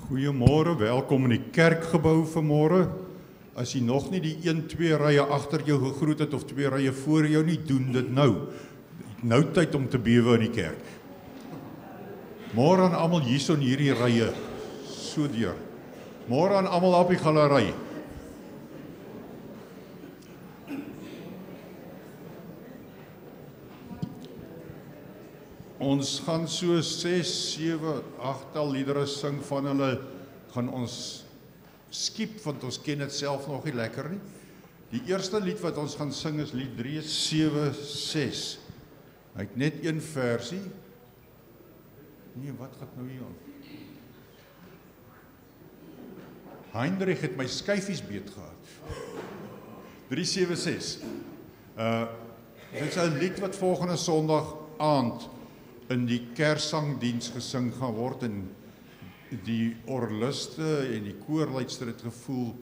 Goeiemôre, welkom in die kerkgebou vanmôre. As jy nog nie die 1-2 rye agter jou gegroet het of 2 rye voor jou nie, doen dit nou. Nou tyd om te bewe in die kerk. Môre aan almal hierso in hierdie rye, so deur. Môre aan almal op die galery. Ons gaan so 6, 7, 8 liedere sing van hulle, gaan ons skiep, want ons ken dit self nog nie lekker nie. Die eerste lied wat ons gaan sing is lied 376. Hy het net een versie. Nee, wat gaan nou hier aan? Heinrich het my skyfies beet gehad. 376. Dit is 'n lied wat volgende Sondag aand in die kerssangdiens gesing gaan word, en die orluste en die koorleidster het gevoel,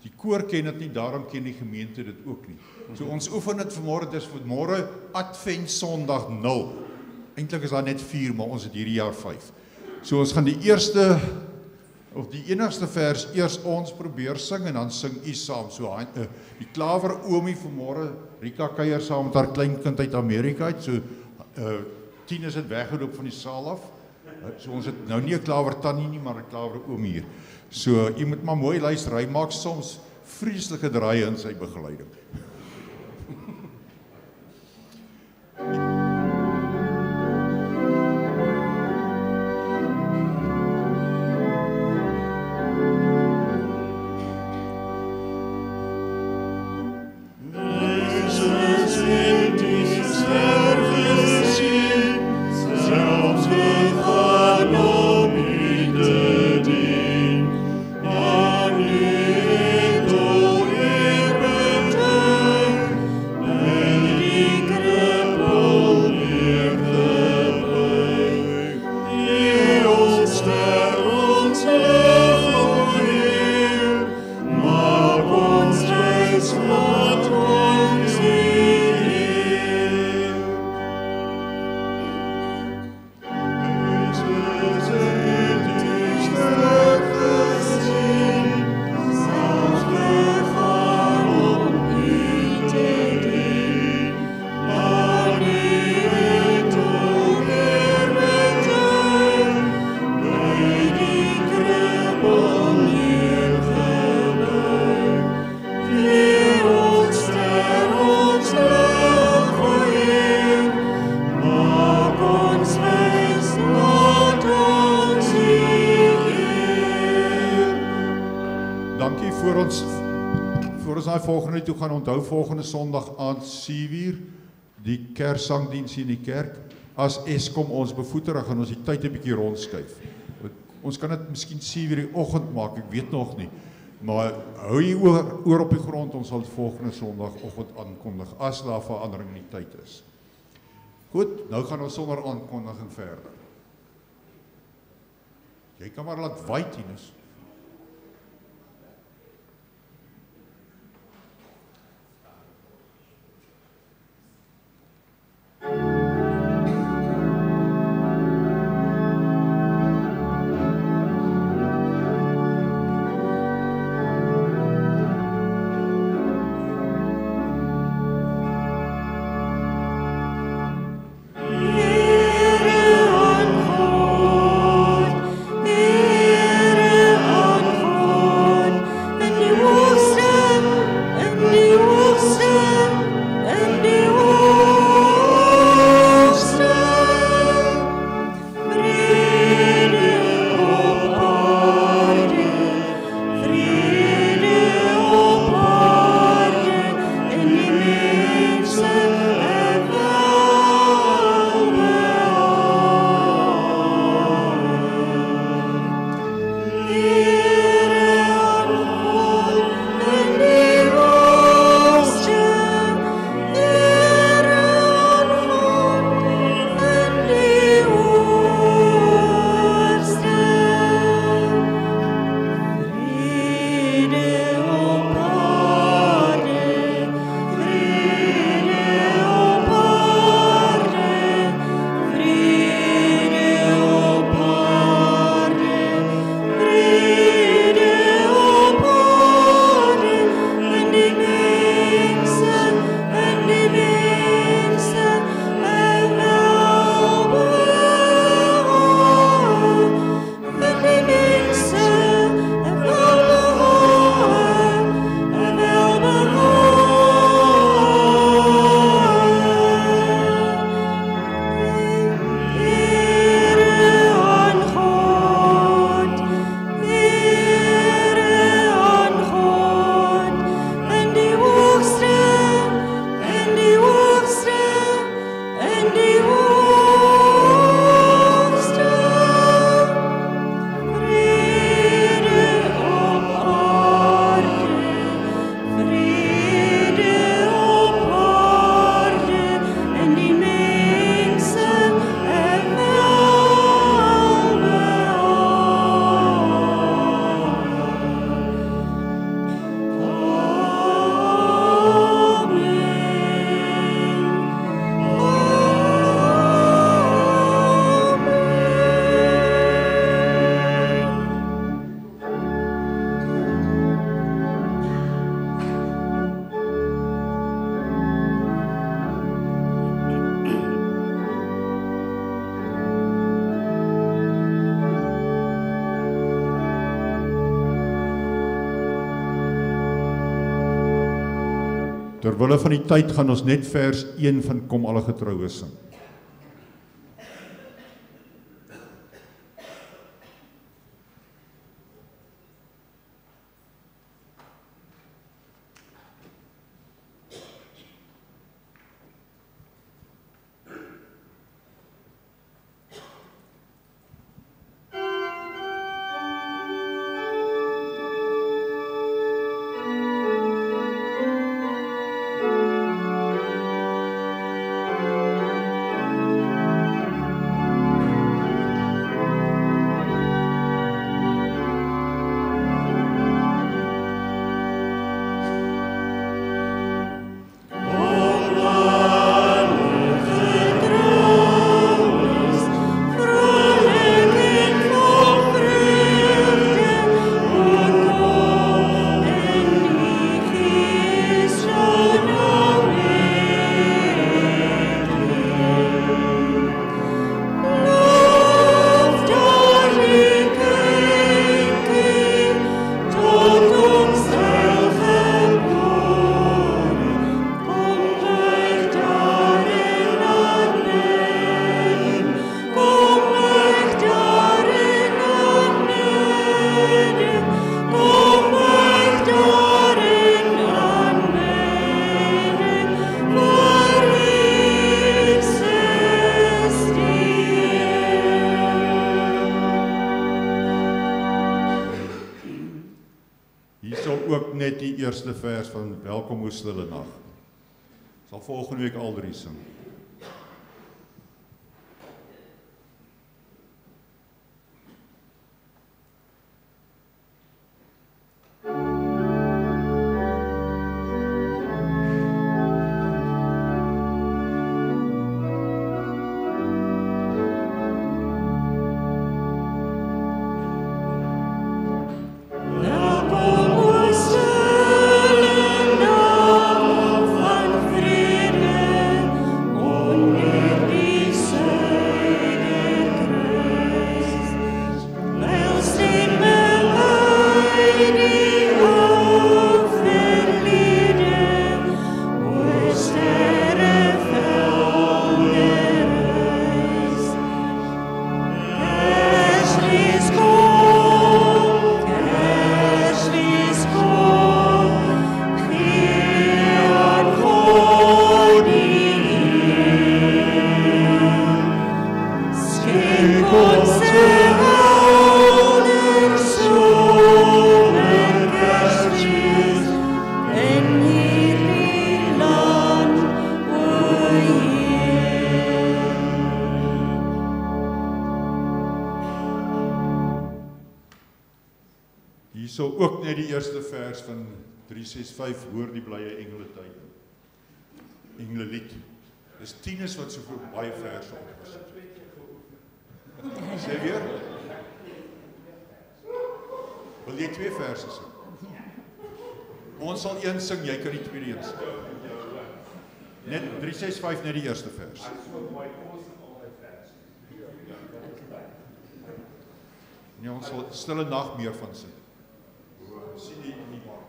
die koor ken dit nie, daarom ken die gemeente dit ook nie. So ons oefen dit vanmôre, dis vanmôre Advent Sondag 0. Eintlik is daar net 4, maar ons het hierdie jaar 5. So ons gaan die eerste, of die enigste vers eers ons probeer sing, en dan sing u saam. So die klawer oomie vanmôre, Rika kuier saam met haar kleinkind uit Amerika uit, so 10 is het weggeloop van die saal af. So ons het nou nie 'n klawer tannie nie, maar 'n klawer oom hier. So jy moet maar mooi luister, hy maak soms vreeslike draaie in sy begeleiding. Volgende toe gaan onthou volgende Sondag aand 7:00 die kerssangdiens in die kerk. As Eskom ons bevoeter, gaan ons die tyd 'n bietjie rondskuif. Ons kan dit miskien 7:00 die oggend maak, ek weet nog nie. Maar hou jy oor op die grond, ons sal volgende Sondagoggend aankondig as daar verandering in die tyd is. Goed, nou gaan ons sonder aankondiging verder. Jy kan maar laat waai, Tinus. Ere Terwille van die tyd gaan ons net vers 1 van Kom alle getroues sing. Eerste vers van Welkom o stille nag. Sal volgende week al drie sing. Hierso ook net die eerste vers van 365, hoor die blye engele tyd. Engelelied. Dis tieners wat so baie verse opgesit. Sê weer? Wil jy twee verse sing? Ons sal een sing, jy kan die tweede een sing. Net 365 net die eerste vers. Nee, ons sal stille nag meer van sing. Sien die in die mark.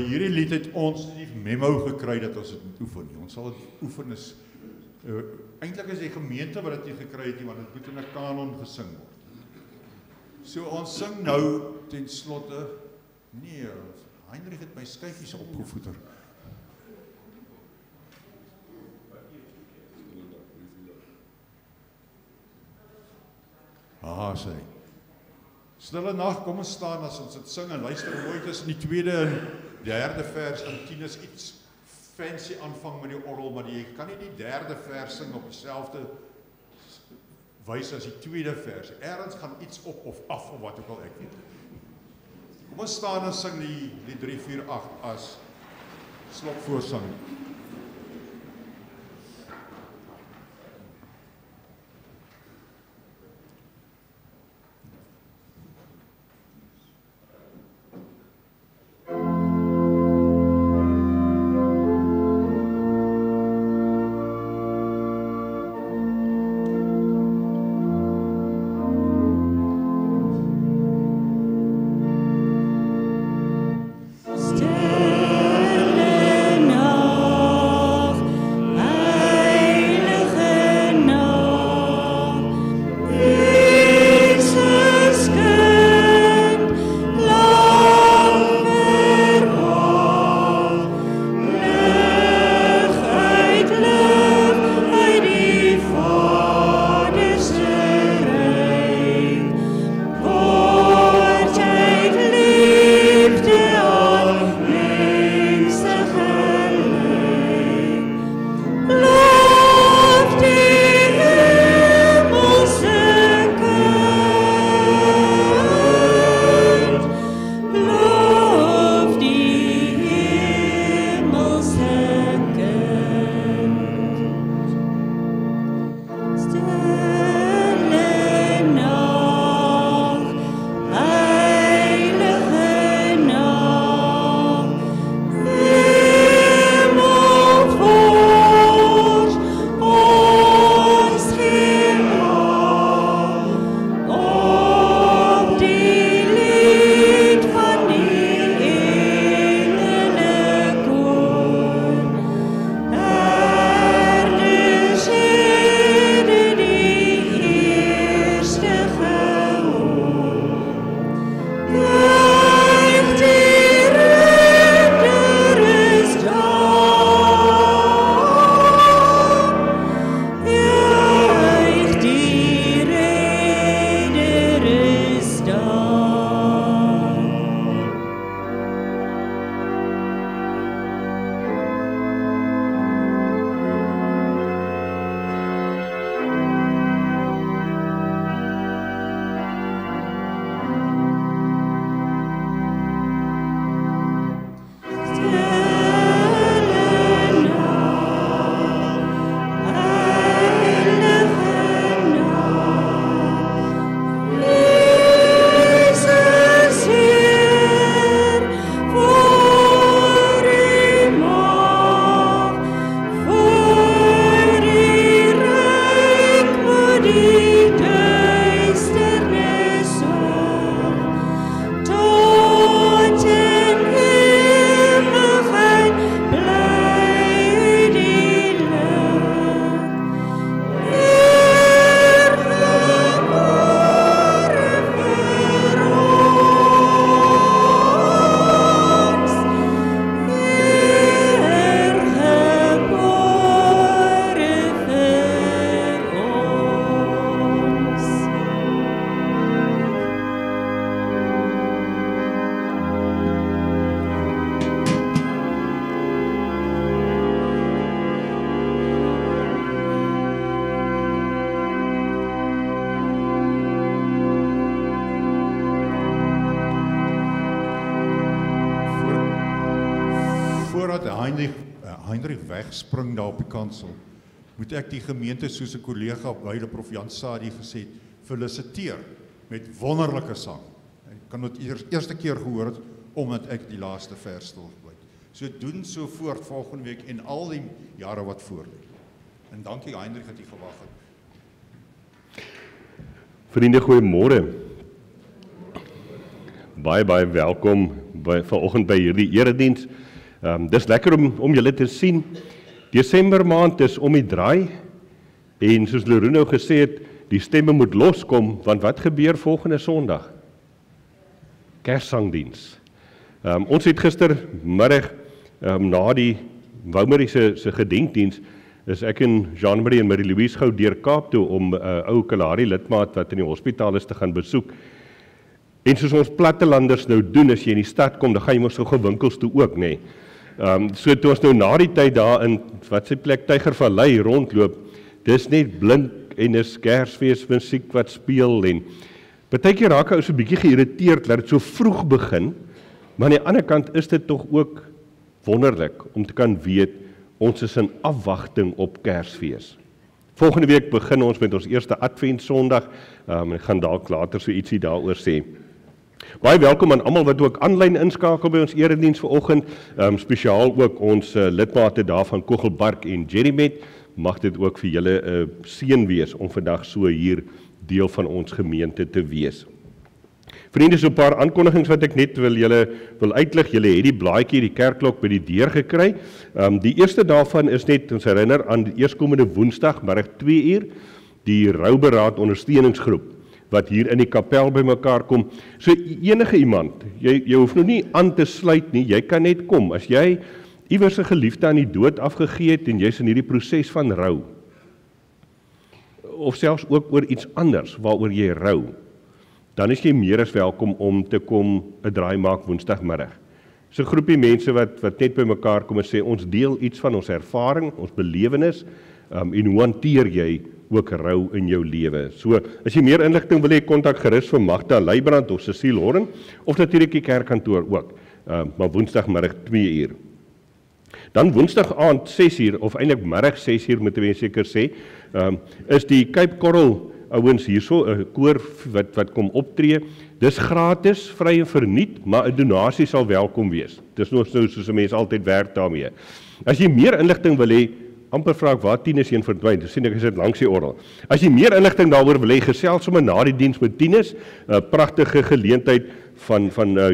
by hierdie lied het ons die memo gekry dat ons dit moet oefen. Ons sal dit oefen is, eintlik is die gemeente wat dit nie gekry het nie, want dit moet in 'n kanon gesing word. So ons sing nou ten slotte, nee, Heinrich het my skyfies opgevoeder. Sê. Stille nag, kom ons staan as ons dit sing en luister mooi tussen die tweede en derde vers en Tinus iets fancy aanvang met die orgel, maar jy kan nie die derde vers sing op dieselfde wyse as die tweede vers. Ergens gaan iets op of af of wat ook al ek weet. Kom ons staan en sing die 348 as slotvoorsang. Heinrich wegspring daar op die kansel, moet ek die gemeente soos 'n kollega by Prof Jan Sadie gesê het, feliciteer met wonderlike sang. Ek kan dit eerste keer gehoor het, omdat ek die laaste vers stil gebly het. So doen so voort volgende week en al die jare wat voor lê. En dankie Heinrich dat jy gewag het. Vriende, goeiemôre. baie welkom vanoggend by hierdie erediens. Dis lekker om julle te sien. Desember maand is om die draai en soos Leroen nou gesê het, die stemme moet loskom, want wat gebeur volgende Sondag? Kerssangdiens. Ons het gistermiddag na die Woumarie se gedenkdiens is ek en Jean-Marie en Marie-Louise gou deur Kaap toe om ou Kalahari lidmaat wat in die hospitaal is te gaan besoek. En soos ons plattelanders nou doen, as jy in die stad kom, dan gaan jy mos so gewinkels toe ook, nê. So toe ons nou na die tyd daar in, wat sy plek, Tygervallei rondloop, dis net blink en is Kersfees musiek wat speel en partykeer raak ou so 'n bietjie geïrriteerd dat dit so vroeg begin, maar aan die ander kant is dit tog ook wonderlik om te kan weet ons is in afwagting op Kersfees. Volgende week begin ons met ons eerste Advent Sondag. Ek gaan dalk later so ietsie daaroor sê. Baie welkom aan almal wat ook aanlyn inskakel by ons erediens vanoggend. Spesiaal ook ons lidmate daar van Kogelbark en Jerrymet. Mag dit ook vir julle 'n seën wees om vandag so hier deel van ons gemeente te wees. Vriende, so 'n paar aankondigings wat ek net wil uitlig. Julle het die blaadjie, die kerkklok by die deur gekry. Die eerste daarvan is net ons herinner aan die eerskomende Woensdag, middag 2:00, die rouberaad ondersteuningsgroep wat hier in die kapel bymekaar kom. So enige iemand, jy hoef nou nie aan te sluit nie, jy kan net kom. As jy iewers 'n geliefde aan die dood afgegee het en jy's in hierdie proses van rou, of selfs ook oor iets anders waaroor jy rou, dan is jy meer as welkom om te kom 'n draai maak Woensdagmiddag. So 'n groepie mense wat net by mekaar kom en sê ons deel iets van ons ervaring, ons belewenis, en hoe hanteer jy ook rou in jou lewe. So as jy meer inligting wil hê, kontak gerus vir Magda Leibrand of Cecile Horn of natuurlik die kerkkantoor ook. Maar Woensdagmiddag 2:00. Dan Woensdag aand 6:00 of eintlik middag 6:00 moet ek seker sê, is die Cape Coral ouens hierso 'n koor wat kom optree. Dis gratis, vry en verniet, maar 'n donasie sal welkom wees. Dis nog so soos 'n mens altyd werk daarmee. As jy meer inligting wil hê, amper vra ek waar Tinus heen verdwyn. Dis sien ek is dit langs die orgel. As jy meer inligting daaroor wil hê, gesels sommer na die diens met Tinus. 'n Pragtige geleentheid van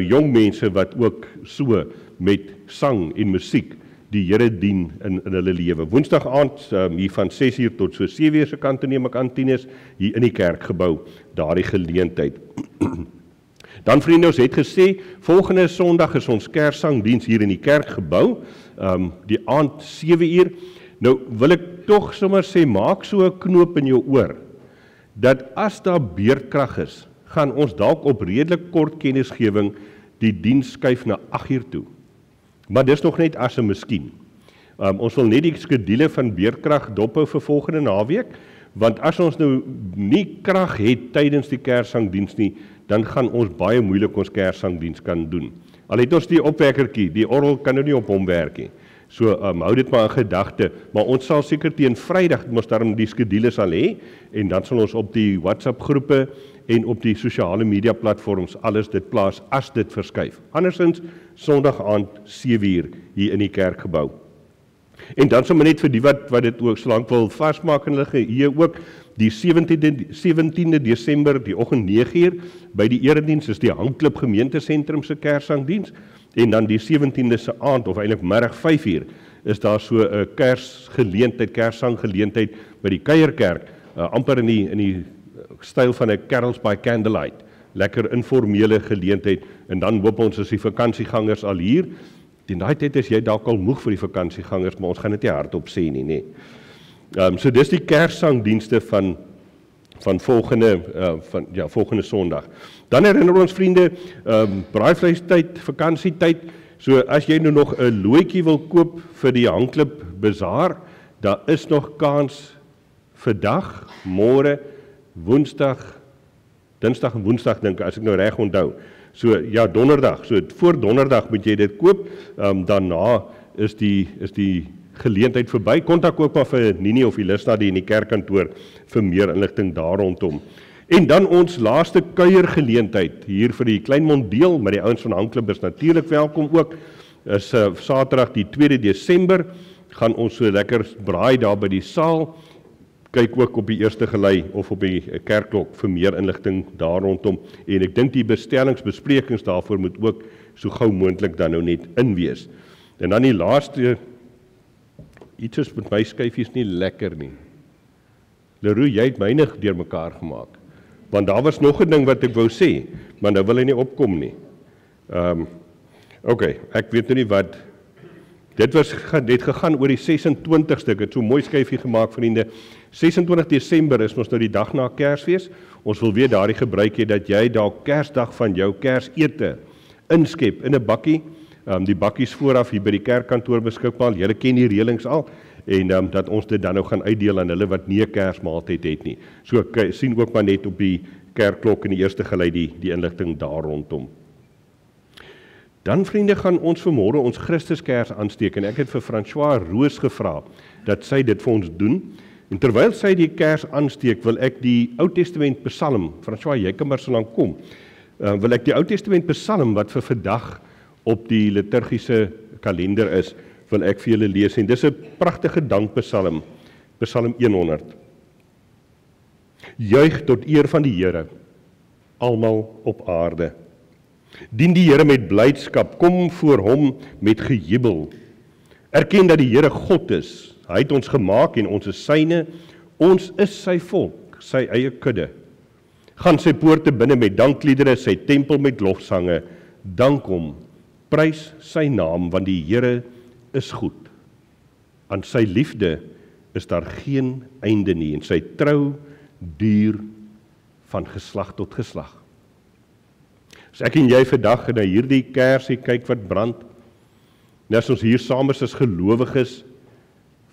jong mense wat ook so met sang en musiek die Here dien in hulle lewe. Woensdag aand hier van 6:00 tot so 7:00 se kant neem ek aan Tinus hier in die kerkgebou, daardie geleentheid. Dan vriende, ons het gesê, volgende Sondag is ons Kerssangdiens hier in die kerkgebou, die aand 7:00. Nou wil ek tog sommer sê, maak so 'n knoop in jou oor, dat as daar beerdkrag is, gaan ons dalk op redelik kort kennisgewing die diens skuif na 8:00 toe. Maar dis nog net as 'n miskien. Ons wil net die skedule van beerdkrag dophou vir volgende naweek, want as ons nou nie krag het tydens die Kerssangdiens nie, dan gaan ons baie moeilik ons Kerssangdiens kan doen. Al het ons die opwekkertjie, die orgel kan nou nie op hom werk nie. So hou dit maar in gedagte, maar ons sal seker teen Vrydag mos daarom die skedule sal hê, en dan sal ons op die WhatsApp groepe en op die sosiale media platforms alles dit plaas as dit verskuif. Andersins Sondag aand 7:00 hier in die kerkgebou. En dan sommer net vir die wat dit ook solank wil vasmaak en hulle hier ook die 17de Desember die oggend 9:00 by die erediens is die Hangklip Gemeentesentrum se Kerssangdiens, en dan die 17de se aand of eintlik middag 5:00 is daar so 'n Kersgeleentheid, Kerssanggeleentheid by die Kuierkerk, amper in die styl van 'n carols by candlelight. Lekker informele geleentheid, en dan hoop ons as die vakansiegangers al hier. Teen daai tyd is jy dalk al moeg vir die vakansiegangers, maar ons gaan dit nie hardop sê nie, nê. So dis die Kerssangdienste van volgende Sondag. Dan herinner ons vriende, braaivleistyd, vakansietyd. So as jy nou nog 'n loetjie wil koop vir die Hangklip Bazaar, daar is nog kans vandag, môre, Woensdag, Dinsdag en Woensdag dink ek, as ek nou reg onthou. So ja, Donderdag. So voor Donderdag moet jy dit koop. Daarna is die geleentheid verby. Kontak ook maar vir Nini of Elisna die in die kerkkantoor vir meer inligting daar rondom. En dan ons laaste kuiergeleentheid hier vir die Kleinmond deel, maar die ouens van Hangklip is natuurlik welkom ook. Is Saterdag die 2 Desember gaan ons so lekker braai daar by die saal. kyk ook op die eerste gelei of op die kerkklok vir meer inligting daar rondom. En ek dink die bestellingsbesprekings daarvoor moet ook so gou moontlik dan nou net inwees. En dan die laaste, iets is met my skyfies nie lekker nie. Leroux, jy het myne deur mekaar gemaak. Want daar was nog 'n ding wat ek wou sê, maar nou wil hy nie opkom nie. Okay, ek weet nou nie wat. Dit het gegaan oor die 26ste, ek het so 'n mooi skyfie gemaak, vriende. 26 Desember is ons nou die dag na Kersfees. Ons wil weer daardie gebruik hê dat jy dalk Kersdag van jou Kersete inskep in 'n bakkie. Die bakkies vooraf hier by die kerkkantoor beskikbaar. Julle ken die reëlings al. En dat ons dit dan nou gaan uitdeel aan hulle wat nie 'n Kersmaaltyd het nie. So sien ook maar net op die kerkklok in die eerste gelei die inligting daar rondom. Dan vriende gaan ons vanmôre ons Christuskers aansteek en ek het vir François Roos gevra dat sy dit vir ons doen. En terwyl sy die kers aansteek, wil ek die Ou Testament Psalm, François, jy kan maar so lank kom. Wil ek die Ou Testament Psalm wat vir vandag op die liturgiese kalender is, wil ek vir julle lees en dis 'n pragtige dankpsalm, Psalm 100. Juig tot eer van die Here, almal op aarde. Dien die Here met blydskap, kom voor hom met gejubel. Erken dat die Here God is. Hy het ons gemaak en ons is syne. Ons is sy volk, sy eie kudde. Gaan sy poorte binne met dankliedere, sy tempel met lofsange. Dank hom, prys sy naam, want die Here is goed. Aan sy liefde is daar geen einde nie en sy trou duur van geslag tot geslag. As ek en jy vandag na hierdie kersie kyk wat brand, en as ons hier saam is as gelowiges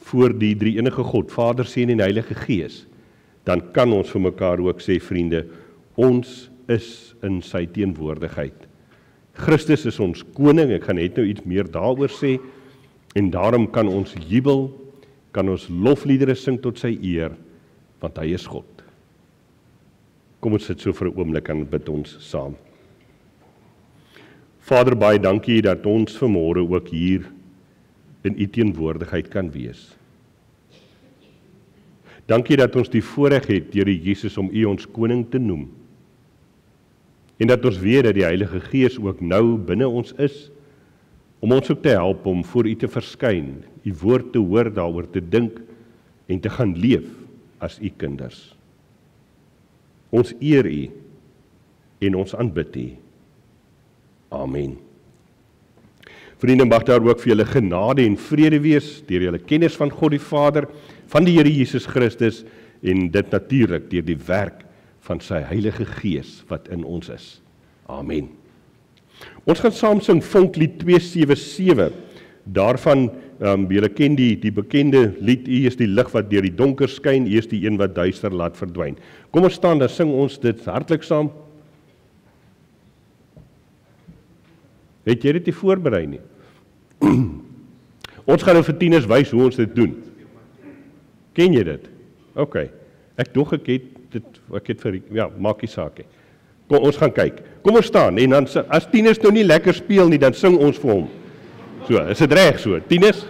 voor die drie-enige God, Vader, Seun en Heilige Gees, dan kan ons vir mekaar ook sê, vriende, ons is in sy teenwoordigheid. Christus is ons koning, ek gaan net nou iets meer daaroor sê, en daarom kan ons jubel, kan ons lofliedere sing tot sy eer, want hy is God. Kom ons sit so vir 'n oomblik en bid ons saam. Vader, baie dankie dat ons vanmôre ook hier in u teenwoordigheid kan wees. Dankie dat ons die voorreg het, Here Jesus, om u ons koning te noem. En dat ons weet dat die Heilige Gees ook nou binne ons is, om ons ook te help om voor u te verskyn, u woord te hoor, daaroor te dink en te gaan leef as u kinders. Ons eer u en ons aanbid u. Amen. Vriende, mag daar ook vir julle genade en vrede wees deur julle kennis van God die Vader, van die Here Jesus Christus en dit natuurlik deur die werk van sy Heilige Gees wat in ons is. Amen. Ons gaan saam sing Vonklied 277. Daarvan, julle ken die bekende lied, U is die lig wat deur die donker skyn, U is die een wat duister laat verdwyn. Kom ons staan, dan sing ons dit hartlik saam. Het jy dit nie voorberei nie? Ons gaan nou vir tieners wys hoe ons dit doen. Ken jy dit? OK. Ek het vir, ja, maak nie saak nie. Kom, ons gaan kyk. Kom ons staan, en dan, as tieners nou nie lekker speel nie, dan sing ons vir hom. So, is dit reg so? Tieners?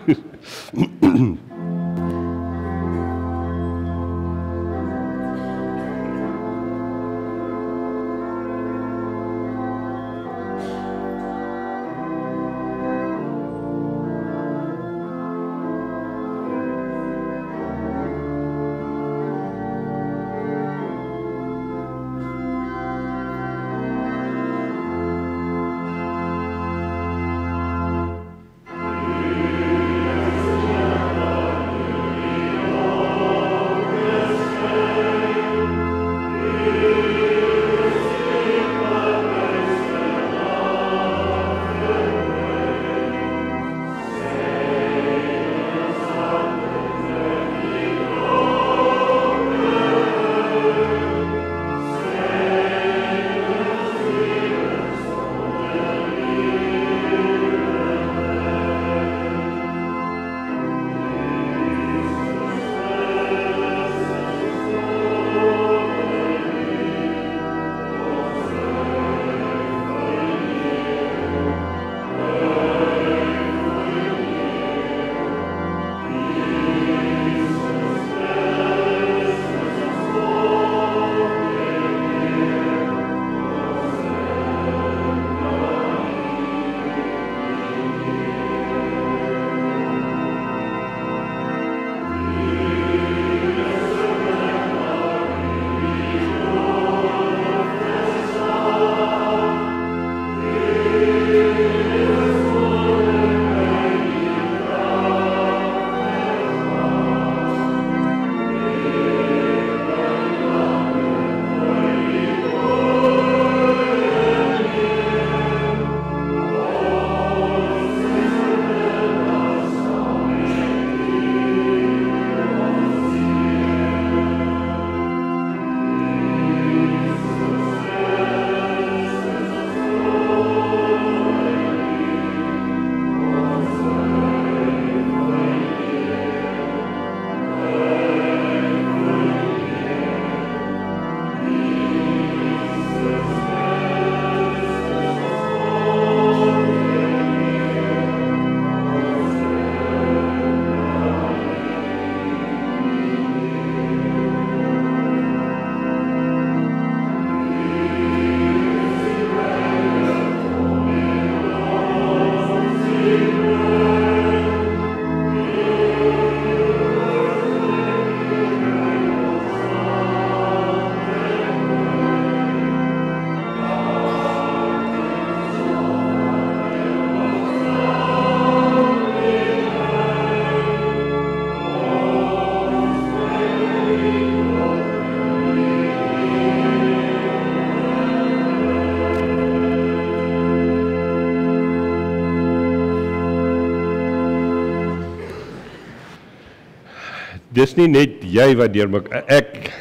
dis nie net jy wat deur ek,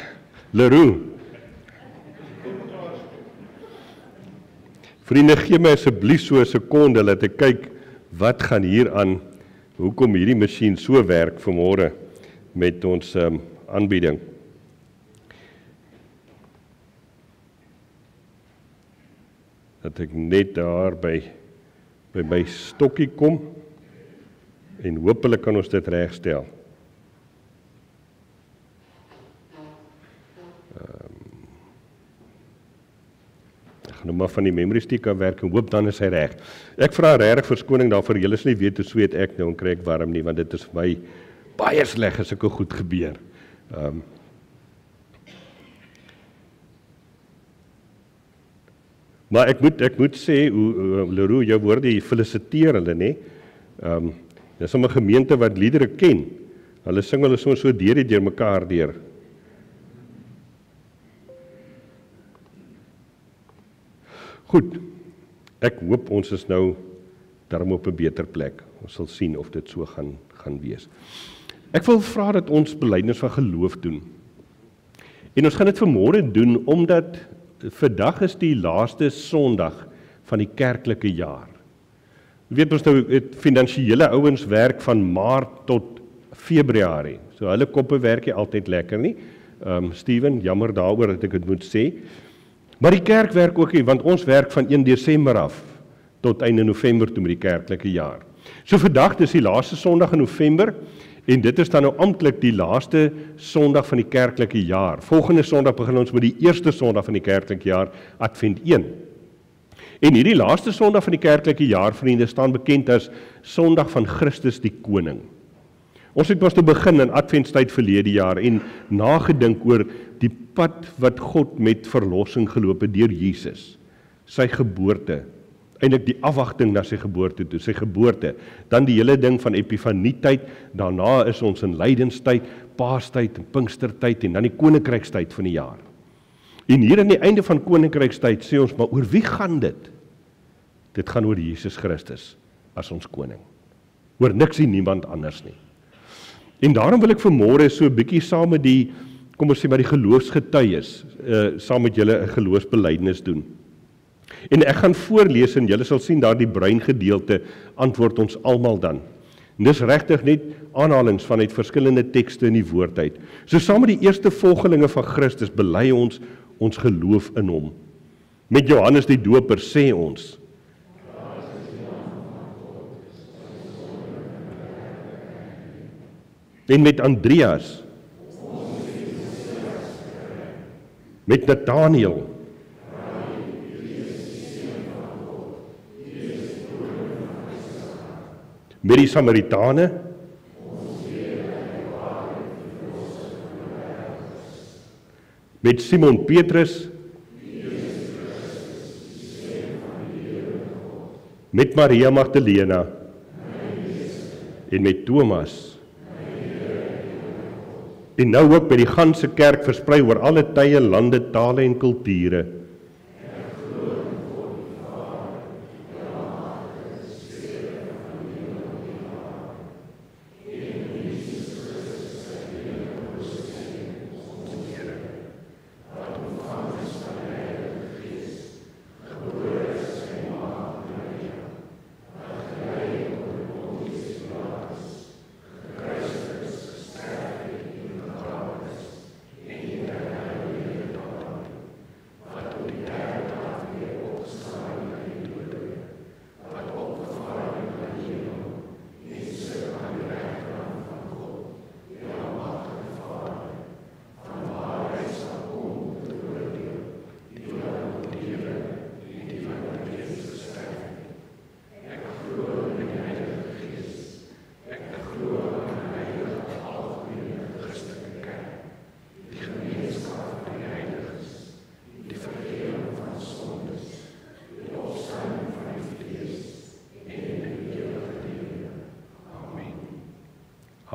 Leroux. Vriende, gee my asseblief so 'n sekonde, laat ek kyk, wat gaan hier aan, hoekom hierdie masjien so werk vanmôre met ons aanbieding. Dat ek net daar by my stokkie kom, en hopelik kan ons dit regstel. Ek gaan nou maar van die memory stick af werk en hoop dan is hy reg. Ek vra regtig verskoning daarvoor, julle is nie weet hoe sweet ek nou en kry ek warm nie, want dit is vir my baie sleg as sulke goed gebeur. Maar ek moet sê, Leroux, jou woorde, feliciteer hulle, nê? Dis 'n gemeente wat liedere ken. Hulle sing hulle soms so deur mekaar deur. Goed, ek hoop ons is nou daarom op 'n beter plek. Ons sal sien of dit so gaan wees. Ek wil vra dat ons belydenis van geloof doen. En ons gaan dit vanmôre doen omdat vandag is die laaste Sondag van die kerklike jaar. Weet ons nou, het finansiële ouens werk van Maart tot Februarie. So hulle koppe werk nie altyd lekker nie. Steven, jammer daaroor dat ek dit moet sê. Maar die kerk werk ook nie, want ons werk van 1 Desember af tot einde November toe met die kerklike jaar. So vandag is die laaste Sondag in November en dit is dan nou amptelik die laaste Sondag van die kerklike jaar. Volgende Sondag begin ons met die eerste Sondag van die kerklike jaar, Advent 1. En hierdie laaste Sondag van die kerklike jaar, vriende, staan bekend as Sondag van Christus die Koning. Ons het pas te begin in Adventstyd verlede jaar en nagedink oor die pad wat God met verlossing geloop het deur Jesus, sy geboorte, eintlik die afwagting na sy geboorte toe, sy geboorte, dan die hele ding van Epifanietyd, daarna is ons in lydenstyd, Paastyd en Pinkstertyd en dan die koninkrykstyd van die jaar. En hier aan die einde van koninkrykstyd sê ons, maar oor wie gaan dit? Dit gaan oor Jesus Christus as ons koning. Oor niks en niemand anders nie. En daarom wil ek vanmôre so 'n bietjie saam met die, kom ons sê maar die geloofsgetuies, saam met julle 'n geloofsbelydenis doen. En ek gaan voorlees en julle sal sien daardie bruin gedeelte antwoord ons almal dan. En dis regtig net aanhalings vanuit verskillende tekste in die woord uit. So saam met die eerste volgelinge van Christus bely ons geloof in hom. Met Johannes die Doper sê ons: en met Andreas, met Nathaniel, met die Samaritane, met Simon Petrus, met Maria Magdalena en met Thomas. En nou ook by die ganse kerk versprei oor alle tye, lande, tale en kulture.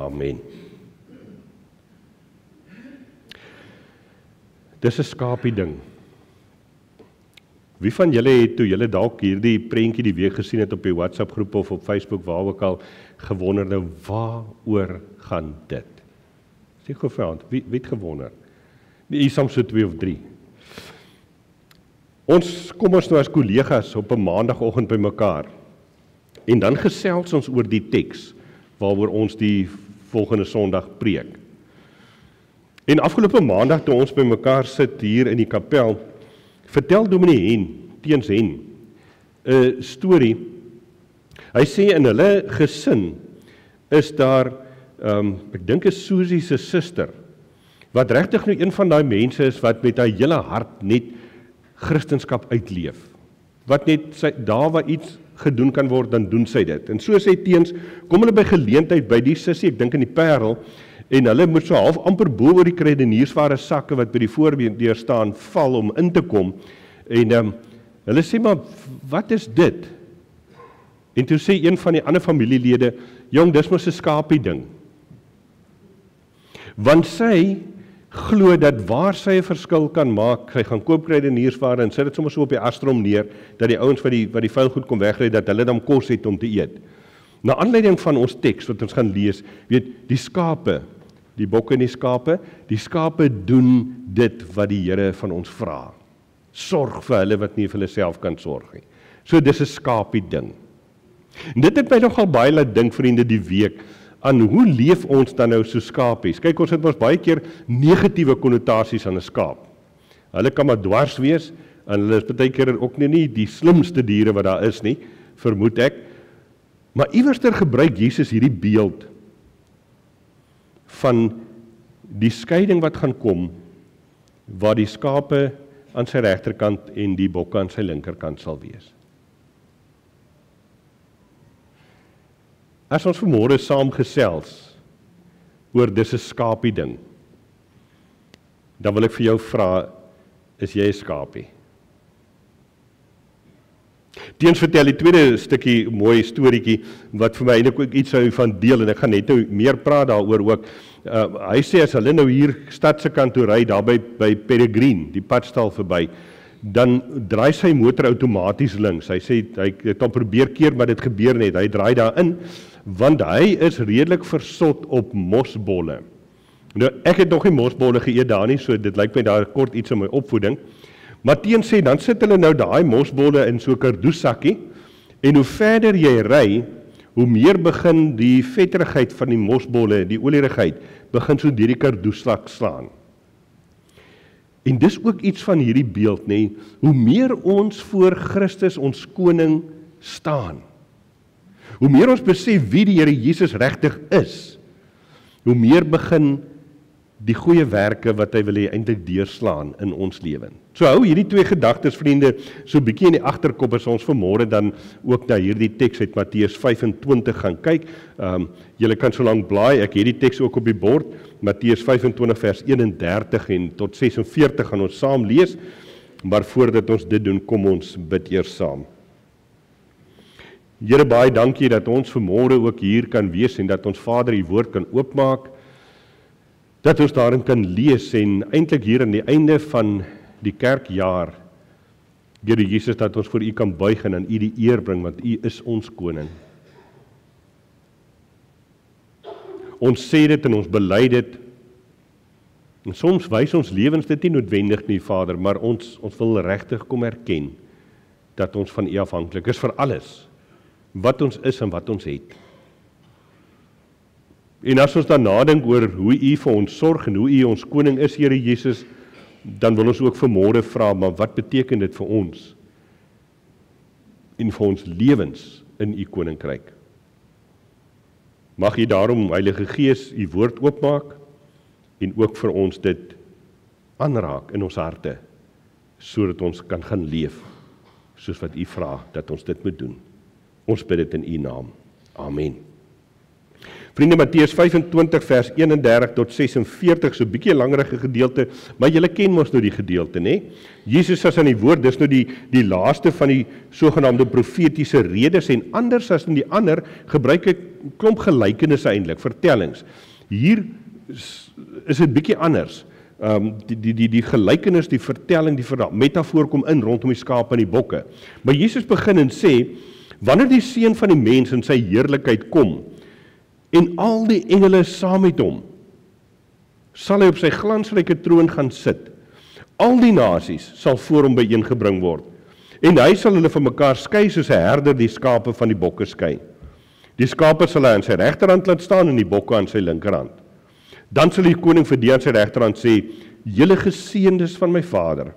Amen. Dis 'n skapie ding. Wie van julle het toe julle dalk hierdie prentjie die week gesien het op die WhatsApp groep of op Facebook waar ook al gewonder nou waaroor gaan dit? Sê gou vanaand, wie het gewonder? Die Psalm so 2 of 3. Ons kom nou as kollegas op 'n maandagooggend by mekaar. En dan gesels ons oor die teks waaroor ons die volgende Sondag preek. En afgelope maandag toe ons by mekaar sit hier in die kapel, vertel Dominee Hen, Teens Hen, 'n storie. Hy sê in hulle gesin is daar, ek dink is Susie se suster, wat regtig nou een van daai mense is wat met haar hele hart net Christendom uitleef. Wat net daar waar iets gedoen kan word, dan doen sy dit. En so sê Teens, kom hulle by geleentheid by die sussie, ek dink in die Parel, en hulle moet so half amper bo oor die kredeniersware sakke wat by die voordeur staan, val om in te kom. En hulle sê, maar wat is dit? En toe sê een van die ander familielede, jong, dis mos 'n skapie ding. Want sy glo dat waar sy 'n verskil kan maak, sy gaan koop kredeniersware en sit dit sommer so op die astrom neer, dat die ouens wat die vuilgoed kom wegry, dat hulle dan kos het om te eet. Na aanleiding van ons teks wat ons gaan lees, weet, die skape, die bokke en die skape doen dit wat die Here van ons vra. Sorg vir hulle wat nie vir hulle self kan sorg nie. So dis 'n skapie ding. En dit het my nogal baie laat dink, vriende, die week, aan hoe leef ons dan nou so skapies? Kyk, ons het ons baie keer negatiewe konnotasies aan 'n skaap. Hulle kan maar dwars wees, en hulle is baie keer ook nie die slimste diere wat daar is nie, vermoed ek. Maar iewerster gebruik Jesus hierdie beeld van die skeiding wat gaan kom, waar die skape aan sy regterkant en die bokke aan sy linkerkant sal wees. As ons vanmôre saam gesels oor dis 'n skapie ding, dan wil ek vir jou vra, is jy 'n skapie? Teens vertel die tweede stukkie mooi storieetjie wat vir my eintlik ook iets sou van deel, en ek gaan net nou meer praat daaroor ook. Hy sê as hulle nou hier stad se kant toe ry, daar by Peregrine, die padstal verby, dan draai sy motor outomaties links. Hy sê hy het al probeer keer, maar dit gebeur net. Hy draai daarin, want hy is redelik versot op mosbolle. Nou, ek het nog nie mosbolle geëet daar nie, so dit lyk my daar kort iets in my opvoeding. Maar Teens sê, dan sit hulle nou daai mosbolle in so 'n kardoesakkie, en hoe verder jy ry, hoe meer begin die vetterigheid van die mosbolle, die olierigheid, begin so deur die kardoesak slaan. En dis ook iets van hierdie beeld, nê, hoe meer ons voor Christus, ons koning, staan, hoe meer ons besef wie die Here Jesus regtig is, hoe meer begin die goeie werke wat hy wil hê eintlik deurslaan in ons lewe. So hou hierdie twee gedagtes, vriende, so bietjie in die agterkop as ons vanmôre dan ook na hierdie teks uit Matteus 25 gaan kyk. Julle kan so lank blaai, ek het die teks ook op die bord, Matteus 25 vers 31 en tot 46 gaan ons saam lees, maar voordat ons dit doen, kom ons bid eers saam. Here, baie dankie dat ons vanmôre ook hier kan wees en dat ons Vader die woord kan oopmaak, dat ons daarin kan lees en eintlik hier aan die einde van die kerkjaar, Here Jesus, dat ons voor U kan buig en aan U die eer bring, want U is ons koning. Ons sê dit en ons bely dit, en soms wys ons lewens dit nie noodwendig nie, Vader, maar ons wil regtig kom erken, dat ons van U afhanklik is vir alles, wat ons is en wat ons het. En as ons dan nadink oor hoe U vir ons sorg en hoe U ons koning is, Here Jesus, dan wil ons ook vanmôre vra, maar wat beteken dit vir ons en vir ons lewens in U koninkryk? Mag U daarom, Heilige Gees, U woord oopmaak en ook vir ons dit aanraak in ons harte, sodat ons kan gaan leef, soos wat U vra dat ons dit moet doen. Ons bid dit in U naam. Amen. Vriende, Matteus 25 vers 31 tot 46, so 'n bietjie langerige gedeelte, maar julle ken mos nou die gedeelte, né? Jesus as aan die woord, dis nou die laaste van die sogenaamde profetiese redes, en anders as in die ander, gebruik ek klomp gelykenisse eintlik, vertellings. Hier is dit bietjie anders. Die gelykenis, die vertelling, die metafoor kom in rondom die skape en die bokke. Maar Jesus begin en sê, wanneer die Seun van die mens in sy heerlikheid kom, en al die engele saam met hom, sal hy op sy glansryke troon gaan sit. Al die nasies sal voor hom bijeengebring word, en hy sal hulle van mekaar skei soos 'n herder die skape van die bokke skei. Die skape sal hy aan sy regterhand laat staan en die bokke aan sy linkerhand. Dan sal die koning vir die aan sy regterhand sê, julle geseëndes van my Vader,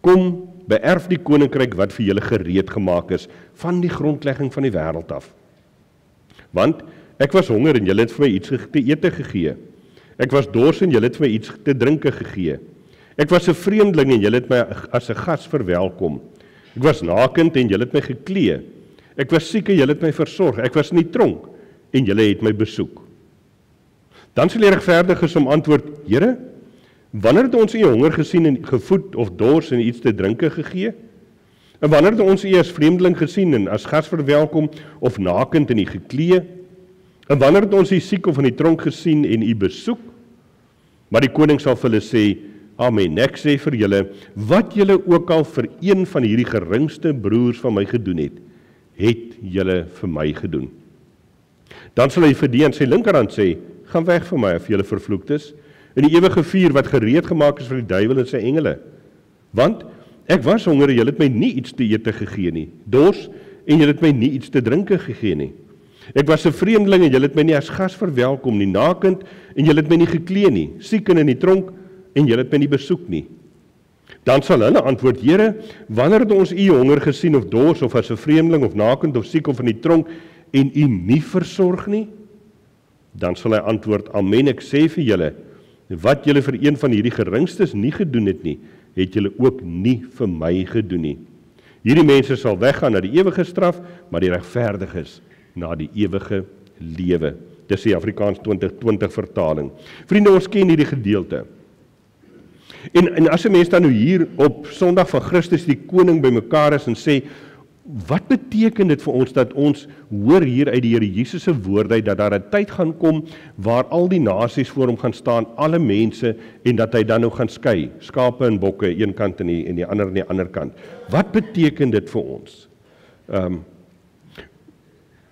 kom, beerf die koninkryk wat vir julle gereed gemaak is, van die grondlegging van die wêreld af. Want ek was honger en julle het vir my iets te ete gegee. Ek was dors en julle het vir my iets te drinke gegee. Ek was 'n vreemdeling en julle het my as 'n gas verwelkom. Ek was nakend en julle het my geklee. Ek was siek en julle het my versorg. Ek was in die tronk en julle het my besoek. Dan sal die regverdiges hom antwoord, Here, wanneer het ons u honger gesien en gevoed of dors en iets te drinke gegee? En wanneer het ons u as vreemdeling gesien en as gas verwelkom of nakend en u geklee? En wanneer het ons u siek of in die tronk gesien en u besoek? Maar die koning sal vir hulle sê, Amen, ek sê vir julle, wat julle ook al vir een van hierdie geringste broers van my gedoen het julle vir my gedoen. Dan sal hy vir die aan sy linkerhand sê, gaan weg van my of julle vervloekt is, in die ewige vuur wat gereed gemaak is vir die duiwel en sy engele. Want ek was honger en julle het my nie iets te ete gegee nie, dors en julle het my nie iets te drinke gegee nie. Ek was 'n vreemdeling en julle het my nie as gas verwelkom nie, nakend en julle het my nie geklee nie, siek en in die tronk en julle het my nie besoek nie. Dan sal hulle antwoord, Here, wanneer het ons u honger gesien of dors of as 'n vreemdeling of nakend of siek of in die tronk en u nie versorg nie? Dan sal hy antwoord, Amen, ek sê vir julle, wat julle vir een van hierdie geringstes nie gedoen het nie, het julle ook nie vir my gedoen nie. Hierdie mense sal weggaan na die ewige straf, maar die regverdiges na die ewige lewe. Dis die Afrikaans 2020 vertaling. Vriende, ons ken hierdie gedeelte. En as 'n mens dan nou hier op Sondag van Christus die koning bymekaar is en sê, wat beteken dit vir ons dat ons hoor hier uit die Here Jesus se woord uit dat daar 'n tyd gaan kom waar al die nasies voor hom gaan staan, alle mense, en dat hy dan nou gaan skei, skape en bokke een kant en die ander aan die ander kant. Wat beteken dit vir ons?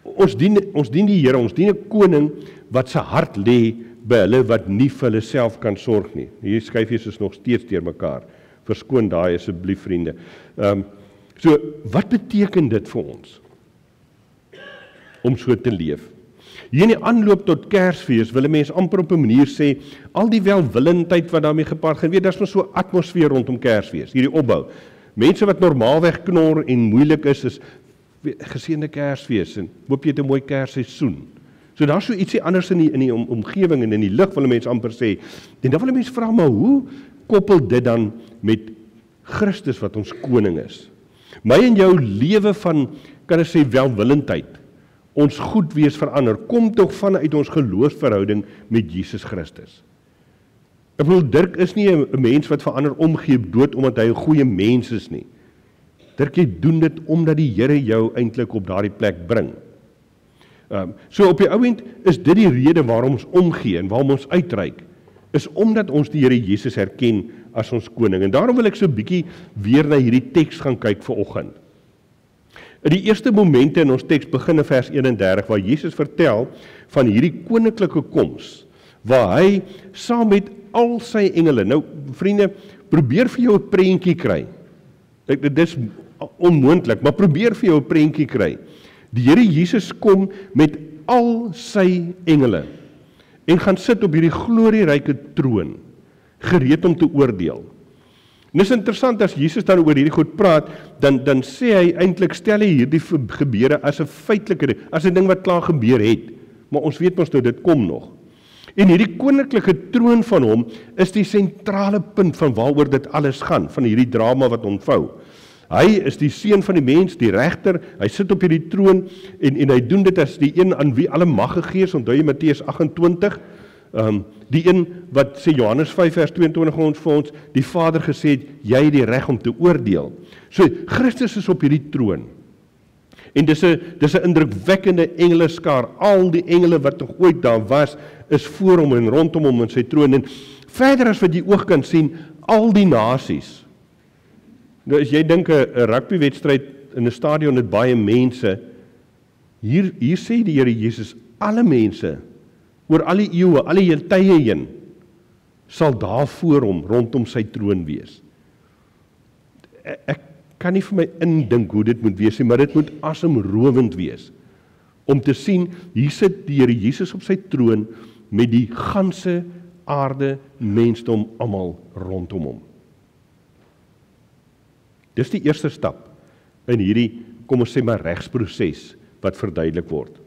Ons dien die Here, ons dien 'n koning wat sy hart lê by hulle wat nie vir hulle self kan sorg nie. Hier skyfies is nog steeds deur mekaar. Verskoon daai asseblief, vriende. So, wat beteken dit vir ons om so te leef? Hier in die aanloop tot Kersfees wil 'n mens amper op 'n manier sê, al die welwillendheid wat daarmee gepaard gaan, weet, daar's maar so 'n atmosfeer rondom Kersfees, hierdie opbou. Mense wat normaalweg knor en moeilik is geseënde Kersfees en hoop jy het 'n mooi Kersseisoen. So daar's so ietsie anders in die omgewing en in die lig, wil 'n mens amper sê. En dan wil 'n mens vra, maar hoe koppel dit dan met Christus wat ons koning is? My en jou lewe van, kan ek sê, welwillendheid, ons goed wees verander, kom tog vanuit ons geloofsverhouding met Jesus Christus. Ek bedoel, Dirk is nie 'n mens wat verander omgee dood omdat hy 'n goeie mens is nie. Dirk, jy doen dit omdat die Here jou eintlik op daardie plek bring. So op die ou end is dit die rede waarom ons omgee en waarom ons uitreik, is omdat ons die Here Jesus herken as ons koning. En daarom wil ek so 'n bietjie weer na hierdie teks gaan kyk vanoggend. In die eerste momente in ons teks begin in vers 31 waar Jesus vertel van hierdie koninklike koms, waar hy saam met al sy engele, nou vriende, probeer vir jou 'n prentjie kry. Dit is onmoontlik, maar probeer vir jou 'n prentjie kry. Die Here Jesus kom met al sy engele en gaan sit op hierdie glorieryke troon, gereed om te oordeel. En dis interessant, as Jesus dan oor hierdie goed praat, dan sê hy eintlik, stel hy hierdie gebeure as 'n feitelike, as 'n ding wat klaar gebeur het, maar ons weet mos nou, dit kom nog. En hierdie koninklike troon van hom is die sentrale punt van waaroor dit alles gaan, van hierdie drama wat ontvou. Hy is die seun van die mens, die regter, hy sit op hierdie troon, en hy doen dit as die een aan wie alle mag gegee is, onthou jy Matteus 28, die een wat sê Johannes 5 vers 22 vir ons, die Vader gesê het, jy het die reg om te oordeel. So, Christus is op hierdie troon, en dis 'n indrukwekkende engeleskaar, al die engele wat nog ooit daar was, is voor hom en rondom hom in sy troon, en verder as wat jy oog kan sien, al die nasies. Nou as jy dink 'n rugbywedstryd in 'n stadion het baie mense, hier sê die Here Jesus, alle mense, oor al die eeue, al die tye heen, sal daar voor hom, rondom sy troon wees. Ek kan nie vir my indink hoe dit moet wees nie, maar dit moet asemrowend wees, om te sien, hier sit die Here Jesus op sy troon, met die ganse aarde, mensdom, almal rondom hom. Dis die eerste stap in hierdie, kom ons sê maar regsproses, wat verduidelik word.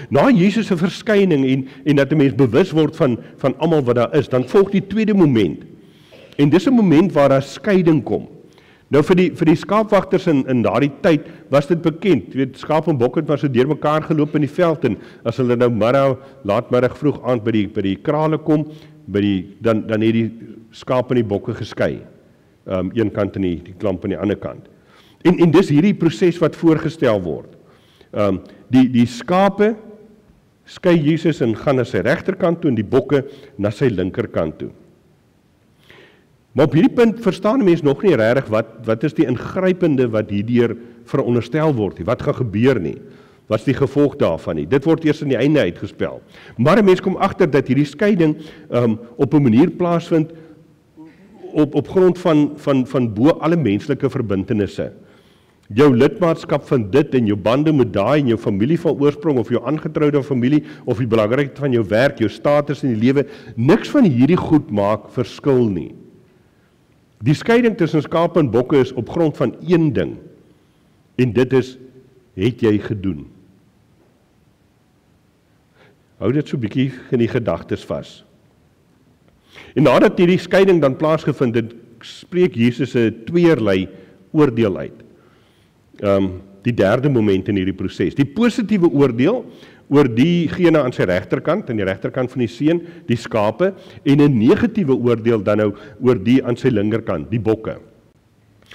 Na Jesus se verskyning en dat 'n mens bewus word van almal wat daar is, dan volg die tweede moment. En dis 'n moment waar daar skeiding kom. Nou vir die skaapwagters in daardie tyd was dit bekend. Jy weet, skaap en bokke het maar so deurmekaar geloop in die veld, en as hulle nou laatmiddag vroeg aand by die krale kom, dan het die skaap en die bokke geskei. Een kant en die klamp aan die ander kant. En dis hierdie proses wat voorgestel word. Die skape skei Jesus en gaan na sy regterkant toe, en die bokke na sy linkerkant toe. Maar op hierdie punt verstaan mense nog nie regtig wat is die ingrypende wat hierdeur veronderstel word nie, wat gaan gebeur nie, wat is die gevolg daarvan nie. Dit word eers aan die einde uitgespel. Maar 'n mens kom agter dat hierdie skeiding op 'n manier plaasvind op grond van bo alle menslike verbintenisse. Jou lidmaatskap van dit en jou bande met daai en jou familie van oorsprong of jou aangetroude familie of die belangrikheid van jou werk, jou status in die lewe, niks van hierdie goed maak verskil nie. Die skeiding tussen skape en bokke is op grond van een ding, en dit is, het jy gedoen? Hou dit so 'n bietjie in die gedagtes vas. En nadat hierdie skeiding dan plaasgevind het, spreek Jesus 'n tweeërlei oordeel uit. Die derde moment in hierdie proses. Die positiewe oordeel oor diegene aan sy regterkant, aan die regterkant van die seun, die skape, en 'n negatiewe oordeel dan nou oor die aan sy linkerkant, die bokke.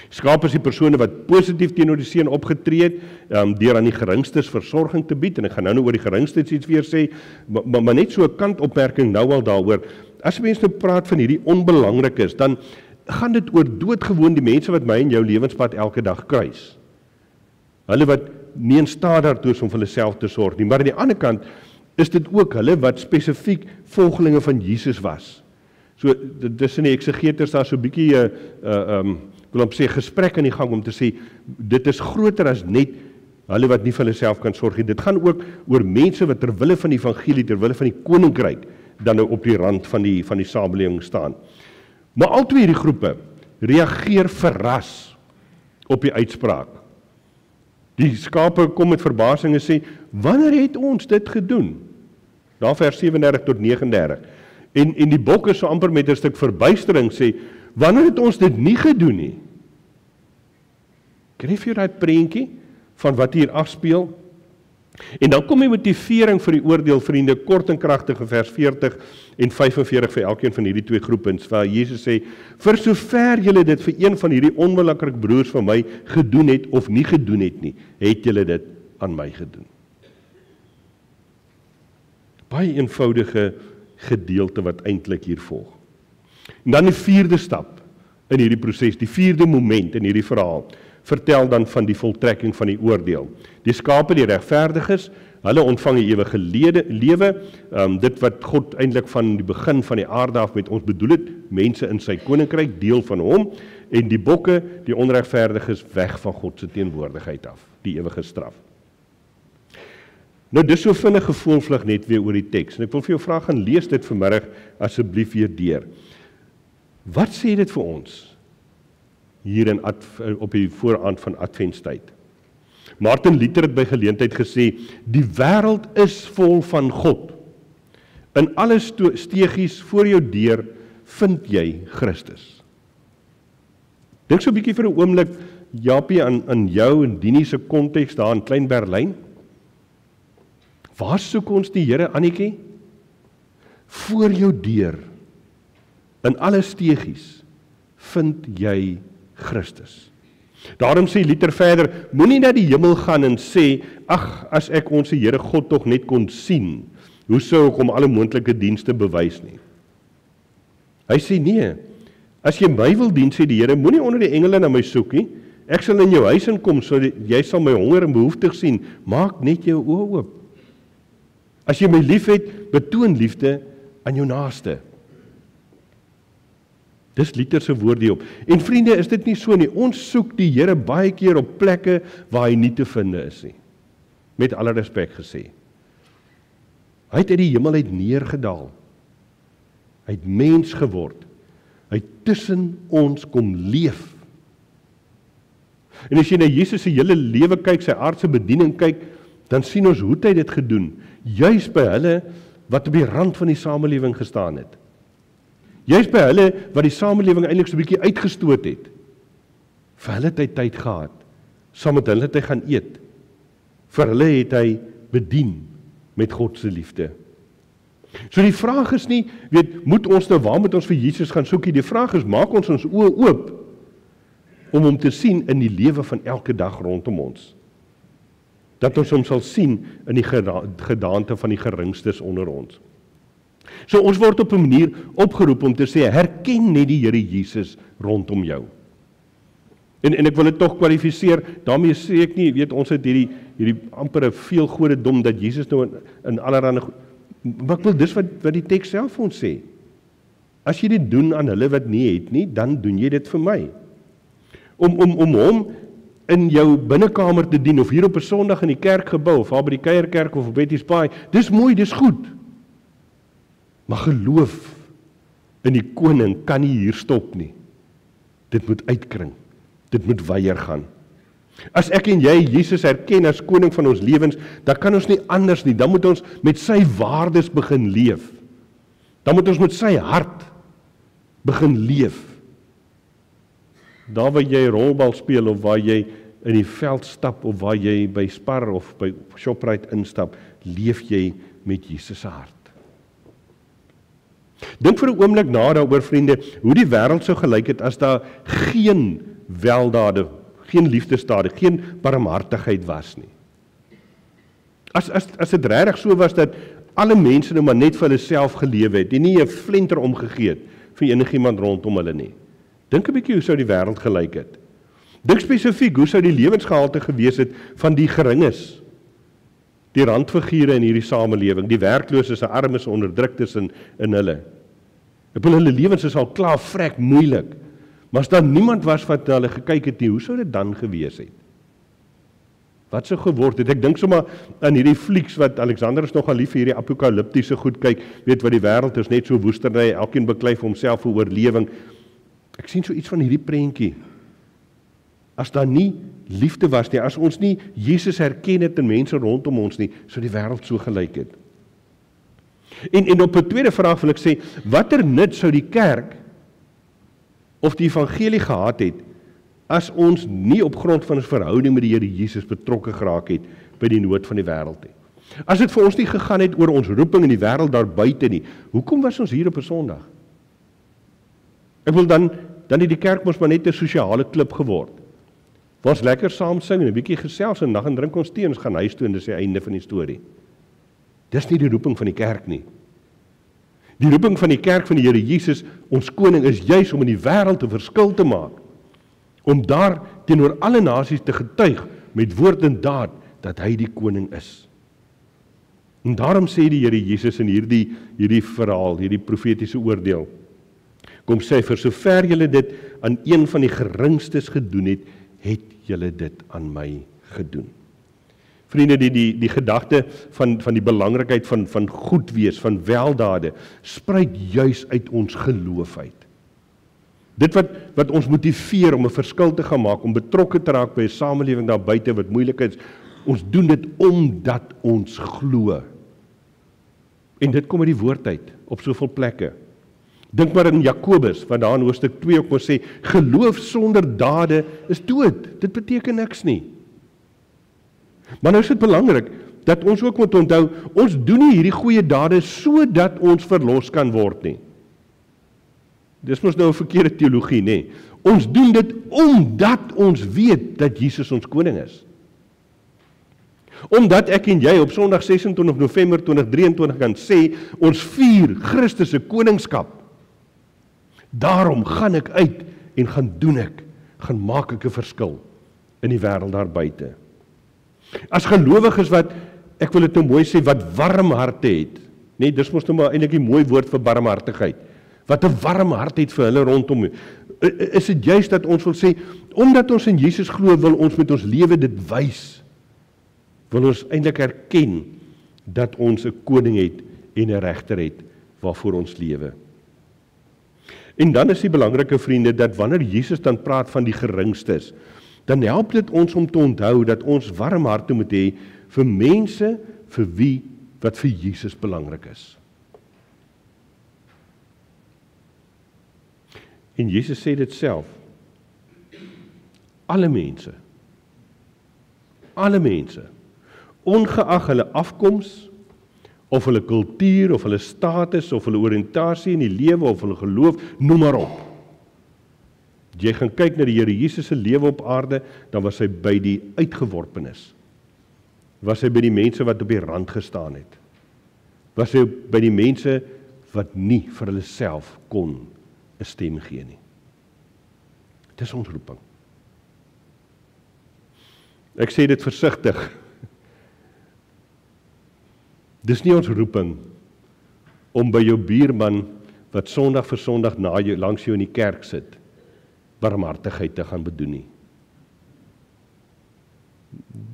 Skape is die persone wat positief teenoor die seun opgetree het, deur aan die geringstes versorging te bied, en ek gaan nou oor die geringstes iets weer sê, maar net so 'n kantopmerking nou al daaroor. As mense nou praat van hierdie onbelangrikes, dan gaan dit oor doodgewoon die mense wat my en jou lewenspad elke dag kruis. Hulle wat nie in staat daartoe is om vir hulle self te sorg nie, maar aan die ander kant is dit ook hulle wat spesifiek volgelinge van Jesus was. So, dis in die eksegeters daar so 'n bietjie, wil hom sê, gesprek in die gang om te sê, dit is groter as net hulle wat nie vir hulle self kan sorg nie. Dit gaan ook oor mense wat terwille van die evangelie, terwille van die koninkryk, dan nou op die rand van die samelewing staan. Maar al twee hierdie groepe reageer verras op die uitspraak. Die skape kom met verbasing en sê, wanneer het ons dit gedoen? Daar vers 37 tot 39. En die bokke so amper met 'n stuk verbuistering sê, wanneer het ons dit nie gedoen nie? Kry jy daai prentjie van wat hier afspeel? En dan kom die motivering vir die oordeel, vriende, kort en kragtig in vers 40 en 45 vir elkeen van hierdie twee groepens, waar Jesus sê, vir sover julle dit vir een van hierdie onbelakrike broers van my gedoen het of nie gedoen het nie, het julle dit aan my gedoen. Baie eenvoudige gedeelte wat eintlik hier volg. En dan die vierde stap in hierdie proses, die vierde moment in hierdie verhaal, vertel dan van die voltrekking van die oordeel. Die skape, die regverdiges, hulle ontvang die ewige lewe, dit wat God eintlik van die begin van die aarde af met ons bedoel het, mense in sy koninkryk, deel van hom, en die bokke, die onregverdiges, weg van God se teenwoordigheid af, die ewige straf. Nou dis so vinnig gevoelvlug net weer oor die teks, en ek wil vir jou vra, gaan lees dit vanmiddag asseblief weer deur. Wat sê dit vir ons hier op die vooraand van Adventstyd? Martin Luther het by geleentheid gesê, die wêreld is vol van God. In alle steegies voor jou deur vind jy Christus. Dink so 'n bietjie vir 'n oomblik, Japie, aan jou en Dini se konteks daar in Klein Berlyn. Waar soek ons die Here, Annetjie? Voor jou deur. In alle steegies vind jy Christus. Daarom sê Luther verder, moenie na die hemel gaan en sê, ag, as ek ons Here God tog net kon sien, hoe sou ek hom alle moontlike dienste bewys nie? Hy sê nee, as jy my wil dien, sê die Here, moenie onder die engele na my soek nie, ek sal in jou huis inkom, so jy sal my honger en behoeftig sien, maak net jou oë oop. As jy my liefhet, betoon liefde aan jou naaste. Dis Luther se woord hierop. En vriende, is dit nie so nie? Ons soek die Here baie keer op plekke waar hy nie te vind is nie. Met alle respek gesê. Hy het uit die hemel uit neergedaal. Hy het mens geword. Hy het tussen ons kom leef. En as jy na Jesus se hele lewe kyk, sy aardse bediening kyk, dan sien ons hoe hy dit gedoen, juis by hulle wat op die rand van die samelewing gestaan het. Juis by hulle wat die samelewing eintlik so 'n bietjie uitgestoot het. Vir hulle het hy tyd gehad. Saam met hulle het hy gaan eet. Vir hulle het hy bedien met God se liefde. So die vraag is nie, moet ons nou, waar moet ons vir Jesus gaan soek? Die vraag is, maak ons oë oop om hom te sien in die lewe van elke dag rondom ons. Dat ons hom sal sien in die gedaante van die geringstes onder ons. So ons word op 'n manier opgeroep om te sê, herken net die Here Jesus rondom jou. En ek wil dit tog kwalifiseer, daarmee sê ek nie, ons het hierdie ampere veel godedom dat Jesus nou in allerhande, maar ek wil dis wat die teks self ons sê. As jy dit doen aan hulle wat nie het nie, dan doen jy dit vir my. Om hom in jou binnekamer te dien, of hier op 'n Sondag in die kerkgebou, of daar by die Kuierkerk of op Betty's Paai, dis mooi, dis goed. Maar geloof in die koning kan nie hier stop nie. Dit moet uitkring. Dit moet weier gaan. As ek en jy Jesus herken as koning van ons lewens, dan kan ons nie anders nie. Dan moet ons met sy waardes begin leef. Dan moet ons met sy hart begin leef. Daar waar jy rolbal speel, of waar jy in die veld stap, of waar jy by Spar of by Shoprite instap, leef jy met Jesus se hart. Dink vir 'n oomblik na daaroor, vriende, hoe die wêreld sou gelyk het as daar geen weldade, geen liefdesdade, geen barmhartigheid was nie. As dit regtig so was dat alle mense nou maar net vir hulle self gelewe het en nie 'n flenter omgegee het vir enigiemand rondom hulle nie. Dink 'n bietjie hoe sou die wêreld gelyk het. Dink spesifiek hoe sou die lewensgehalte gewees het van die geringes, die randfigure in hierdie samelewing, die werkloses, die armes, onderdruktes in hulle. Hulle lewens is al klaar vrek moeilik. Maar as daar niemand was wat hulle gekyk het nie, hoe sou dit dan gewees het? Wat sou geword het? Ek dink sommer aan hierdie flieks wat Alexander is nogal lief vir hierdie apokaliptiese goed kyk, weet wat die wêreld is net so woesterny, elkeen beklei vir homself vir oorlewing. Ek sien so iets van hierdie prentjie. As daar nie liefde was nie, as ons nie Jesus herken het in mense rondom ons nie, sou die wêreld so gelyk het. En op 'n tweede vraag wil ek sê, watter nut sou die kerk of die evangelie gehad het, as ons nie op grond van ons verhouding met die Here Jesus betrokke geraak het by die nood van die wêreld nie. As dit vir ons nie gegaan het oor ons roeping in die wêreld daar buite nie, hoekom was ons hier op 'n Sondag? Ek wil dan het die kerk mos maar net 'n sosiale klub geword. Waar ons lekker saam sing en 'n bietjie gesels en nag en drink ons tee en ons gaan huis toe en dis die einde van die storie. Dis nie die roeping van die kerk nie. Die roeping van die kerk van die Here Jesus, ons koning, is juis om in die wêreld 'n verskil te maak. Om daar teenoor alle nasies te getuig met woord en daad dat hy die koning is. En daarom sê die Here Jesus in hierdie verhaal, hierdie profetiese oordeel, kom sê, vir sover julle dit aan een van die geringstes gedoen het, het julle dit aan my gedoen. Vriende, die gedagte van die belangrikheid van goed wees, van weldade, spruit juis uit ons geloof uit. Dit wat ons motiveer om 'n verskil te gaan maak, om betrokke te raak by 'n samelewing daar buite wat moeilik is, ons doen dit omdat ons glo. En dit kom uit die woord uit, op soveel plekke. Dink maar in Jakobus, wat daar in hoofstuk 2 ook moet sê, geloof sonder dade is dood. Dit beteken niks nie. Maar nou is dit belangrik, dat ons ook moet onthou, ons doen nie hierdie goeie dade, sodat ons verlos kan word nie. Dis mos nou 'n verkeerde teologie, nê? Ons doen dit omdat ons weet dat Jesus ons koning is. Omdat ek en jy op Sondag 26 November 2023 kan sê, ons vier Christus se koningskap. Daarom gaan ek uit en gaan maak ek 'n verskil in die wêreld daar buite. As gelowiges wat, ek wil dit nou mooi sê, wat warm harte het, nee, dis mos nou maar eintlik 'n mooi woord vir barmhartigheid. wat 'n warm hart het vir hulle rondom u. Is dit juist dat ons wil sê, omdat ons in Jesus glo, wil ons met ons lewe dit wys. Wil ons eintlik erken dat ons 'n koning het en 'n regter het waarvoor ons lewe. En dan is die belangrike vriende dat wanneer Jesus dan praat van die geringstes, dan help dit ons om te onthou dat ons warm harte moet hê vir mense vir wie wat vir Jesus belangrik is. En Jesus sê dit self. Alle mense, ongeag hulle afkoms, of hulle kultuur, of hulle status, of hulle oriëntasie in die lewe, of hulle geloof, noem maar op. Jy gaan kyk na die Here Jesus se lewe op aarde, dan was hy by die uitgeworpenes. Was hy by die mense wat op die rand gestaan het. Was hy by die mense wat nie vir hulle self kon 'n stem gee nie. Dis ons roeping. Ek sê dit versigtig. Dis nie ons roeping om by jou buurman wat Sondag vir Sondag na jou langs jou in die kerk sit, barmhartigheid te gaan bedoen nie.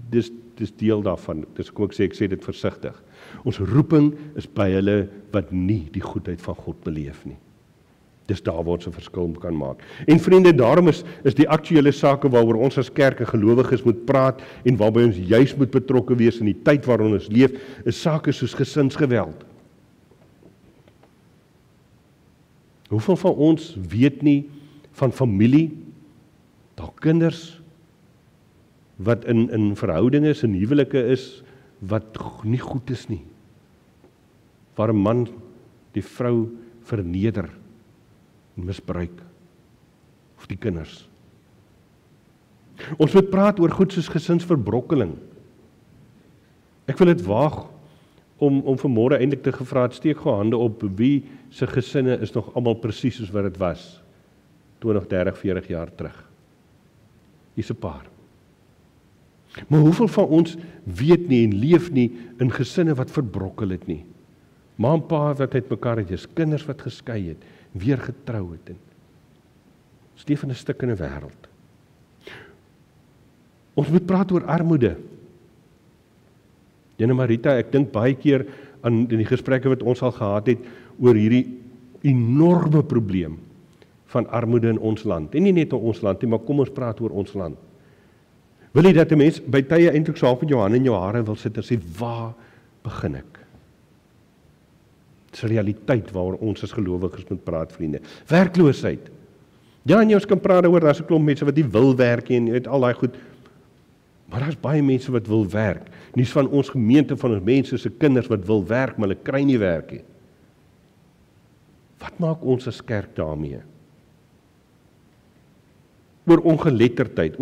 Dis deel daarvan. Dis kom ek sê dit versigtig. Ons roeping is by hulle wat nie die goedheid van God beleef nie. Dis daar waar ons 'n verskil kan maak. En vriende, daarom is die aktuele sake waaroor ons as kerk en gelowiges moet praat en waarby ons juis moet betrokke wees in die tyd waarin ons leef, is sake soos gesinsgeweld. Hoeveel van ons weet nie van familie, daar kinders wat in verhoudinge is, in huwelike is, wat nie goed is nie. Waar 'n man die vrou verneder en misbruik, of die kinders. Ons moet praat oor goed soos gesinsverbrokkeling. Ek wil dit waag om vanmôre eintlik te gevra het, steek gou hande op, wie se gesinne is nog almal presies soos wat dit was 20, 30, 40 jaar terug. Hier's 'n paar. Maar hoeveel van ons weet nie en leef nie in gesinne wat verbrokkel het nie? Ma en pa wat uit mekaar het, is kinders wat geskei het, weer getrou het en steef in 'n stikkende wêreld. Ons moet praat oor armoede. Jene Marita, ek dink baie keer aan die gesprekke wat ons al gehad het oor hierdie enorme probleem van armoede in ons land. En nie net in ons land nie, maar kom ons praat oor ons land. Wil jy dat 'n mens by tye eintlik saam met jou hande in jou hare wil sit en sê, waar begin ek? Dit is 'n realiteit waaroor ons as gelowiges moet praat, vriende. Werkloosheid. Ja, en ons kan praat oor, daar's 'n klomp mense wat nie wil werk nie, en jy weet al daai goed. Maar daar's baie mense wat wil werk. Nuus van ons gemeente, van ons mense se kinders wat wil werk, maar hulle kry nie werk nie. Wat maak ons as kerk daarmee? Oor ongeletterdheid,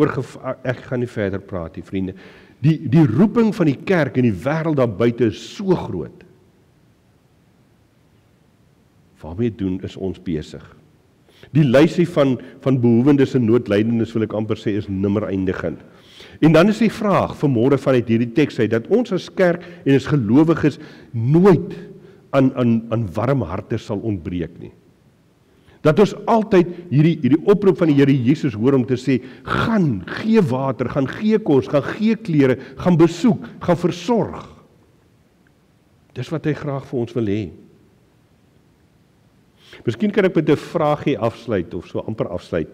ek gaan nie verder praat nie, vriende. Die roeping van die kerk in die wêreld daar buite is so groot. Waarmee doen is ons besig? Die lysie van behoewendes en noodlydendes, wil ek amper sê, is nimmer eindigend. En dan is die vraag vanmôre vanuit hierdie teks uit, dat ons as kerk en as gelowiges nooit aan warm harte sal ontbreek nie. Dat ons altyd hierdie oproep van die Here Jesus hoor om te sê, gaan, gee water, gaan gee kos, gaan gee klere, gaan besoek, gaan versorg. Dis wat hy graag vir ons wil hê. Miskien kan ek met 'n vraagie afsluit, of so amper afsluit.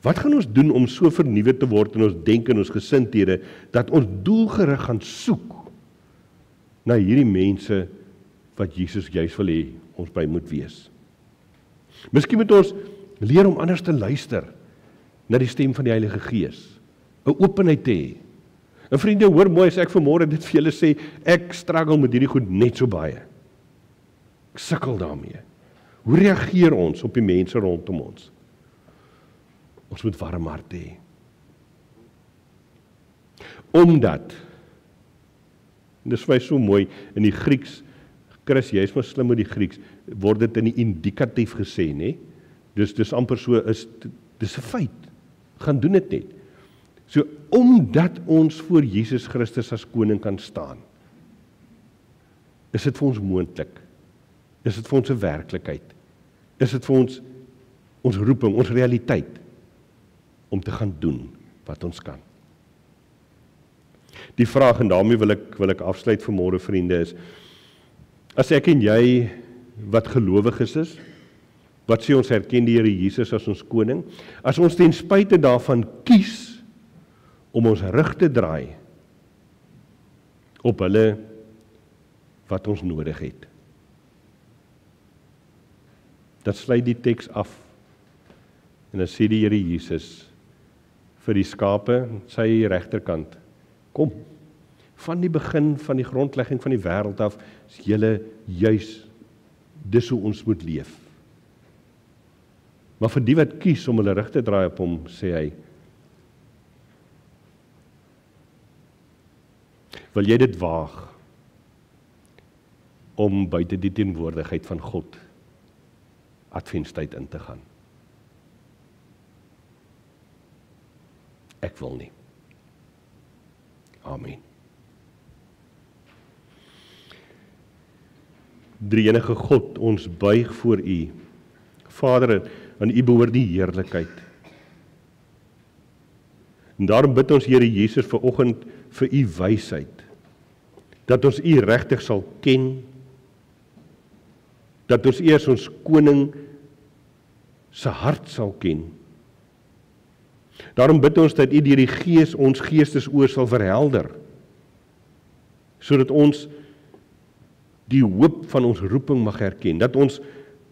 Wat gaan ons doen om so vernuwe te word in ons denke en ons gesindhede, dat ons doelgerig gaan soek na hierdie mense wat Jesus juis wil hê ons by moet wees? Miskien moet ons leer om anders te luister na die stem van die Heilige Gees, 'n openheid te hê. En vriende, hoor mooi as ek vanmôre dit vir julle sê, ek struggle met hierdie goed net so baie. Ek sukkel daarmee. Hoe reageer ons op die mense rondom ons? Ons moet warm harte hê. Omdat, dis vir my so mooi, in die Grieks, Chris, jy is maar slim met die Grieks, word dit in die indikatief gesê, né? Dis amper so, dis 'n feit. Gaan doen dit net. So, omdat ons voor Jesus Christus as koning kan staan, is dit vir ons moontlik. Is dit vir ons 'n werklikheid, is dit vir ons roeping, ons realiteit, om te gaan doen wat ons kan. Die vraag, en daarmee wil ek afsluit vanmôre, vriende, is, as ek en jy, wat gelowiges is, wat sê ons herken die Here Jesus as ons koning, as ons ten spyte daarvan kies, om ons rug te draai, op hulle, wat ons nodig het. Dan sluit die teks af, en dan sê die Here Jesus, vir die skape, sy regterkant, kom, van die begin van die grondlegging van die wêreld af, is julle juis, dis hoe ons moet leef. Maar vir die wat kies om hulle rug te draai op hom, sê hy, wil jy dit waag, om buite die teenwoordigheid van God, adventstyd in te gaan? Ek wil nie. Amen. Drie-enige God, ons buig voor U. Vader, aan U behoort die heerlikheid. En daarom bid ons, Here Jesus, vanoggend vir U wysheid, dat ons U regtig sal ken, dat ons eers ons koning se hart sal ken. Daarom bid ons dat U deur die Gees ons geestesoor sal verhelder, sodat ons die hoop van ons roeping mag herken, dat ons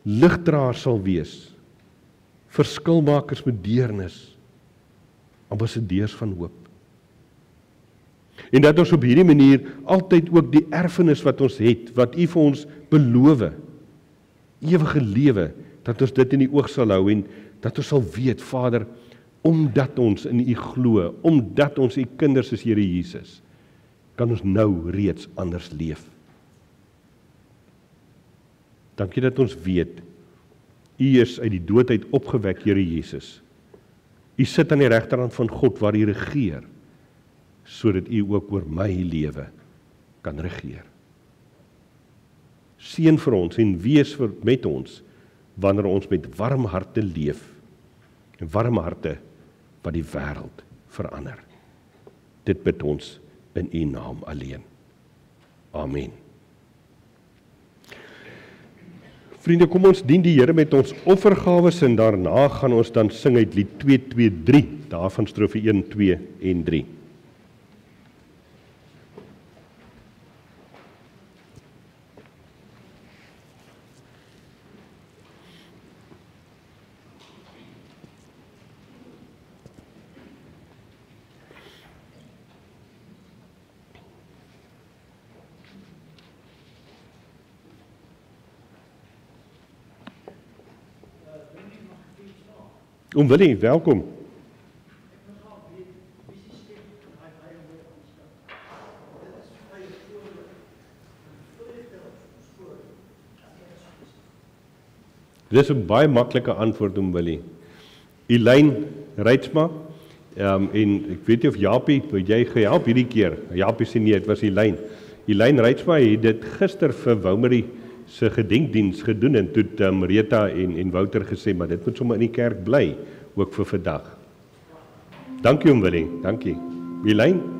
ligdraers sal wees, verskilmakers met deernis, ambassadeurs van hoop. En dat ons op hierdie manier altyd ook die erfenis wat ons het, wat U vir ons beloof, ewige lewe, dat ons dit in die oog sal hou en dat ons sal weet, Vader, omdat ons in U glo, omdat ons U kinders is, Here Jesus, kan ons nou reeds anders leef. Dankie dat ons weet, U is uit die dood uit opgewek, Here Jesus. U sit aan die regterhand van God waar U regeer, sodat U ook oor my lewe kan regeer. Seën vir ons en wees met ons, wanneer ons met warm harte leef, en warm harte wat die wêreld verander. Dit bid ons in U naam alleen. Amen. Vriende, kom ons dien die Here met ons offergawes en daarna gaan ons dan sing uit lied 223, daarvan strofe 1, 2 en 3. Oom Willie, welkom. Dit is 'n baie maklike antwoord, oom Willie. Elaine Reitsma, en ek weet nie of Japie, het jy gehelp hierdie keer? Japie sê nee, dit was Elaine. Elaine Reitsma het dit gister vir Woumarie se gedenkdiens gedoen en toe het Rita en Wouter gesê, maar dit moet sommer in die kerk bly, ook vir vandag. Dankie oom Willie, dankie. Elaine?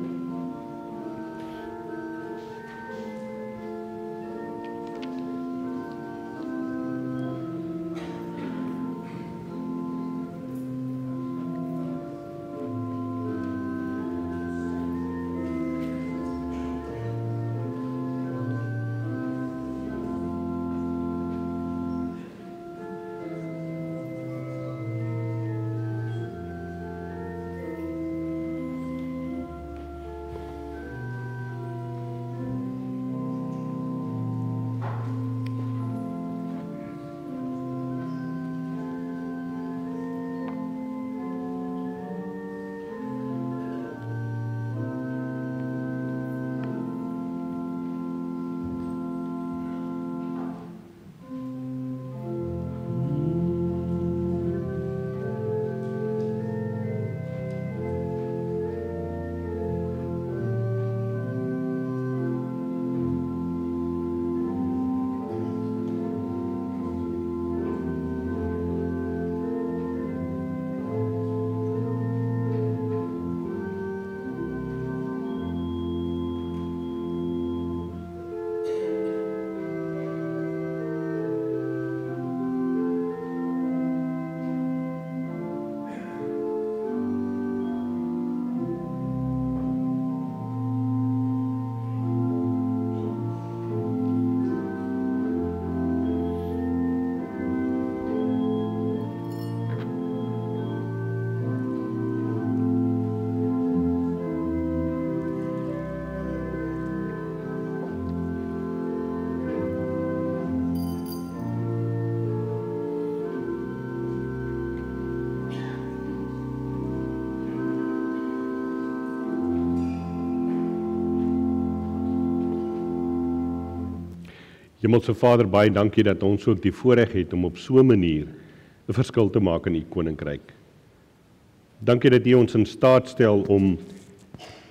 Hemelse Vader, baie dankie dat ons ook die voorreg het om op so 'n manier 'n verskil te maak in U koninkryk. Dankie dat U ons in staat stel om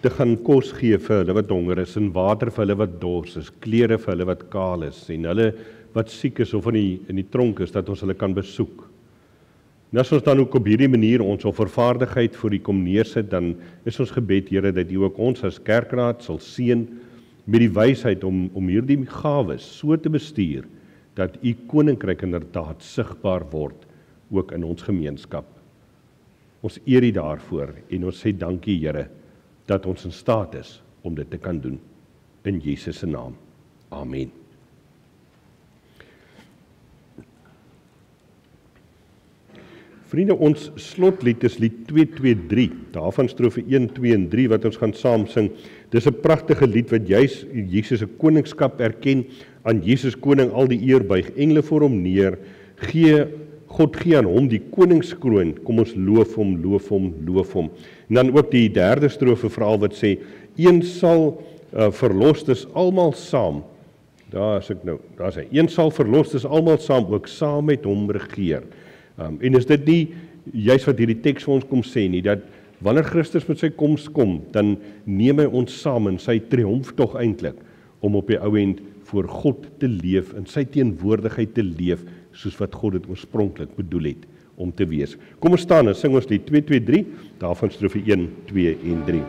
te gaan kos gee vir hulle wat honger is, en water vir hulle wat dors is, klere vir hulle wat kaal is, en hulle wat siek is of in die tronk is, dat ons hulle kan besoek. En as ons dan ook op hierdie manier ons offervaardigheid voor U kom neersit, dan is ons gebed, Here, dat U ook ons as kerkraad sal seën met die wysheid om hierdie gawes so te bestuur, dat U koninkryk inderdaad sigbaar word, ook in ons gemeenskap. Ons eer U daarvoor, en ons sê dankie, Here, dat ons in staat is om dit te kan doen. In Jesus se naam. Amen. Vriende, ons slotlied is lied 223, daarvan strofe 1, 2 en 3 wat ons gaan saam sing. Dis 'n pragtige lied wat juis Jesus se koningskap erken, aan Jesus koning al die eer buig, engele voor hom neer, God gee aan hom die koningskroon, kom ons loof hom, loof hom, loof hom. En dan ook die derde strofe veral wat sê, een sal verlos, dis almal saam, daar is ek nou, daar sê, een sal verlos, dis almal saam, ook saam met hom regeer. En is dit nie juist wat hierdie teks vir ons kom sê nie, dat wanneer Christus met sy koms kom, dan neem hy ons saam in sy triomftog eintlik, om op die ou end voor God te leef, in sy teenwoordigheid te leef, soos wat God dit oorspronklik bedoel het om te wees. Kom ons staan en sing ons lied 223, daarvan strofe 1, 2 en 3.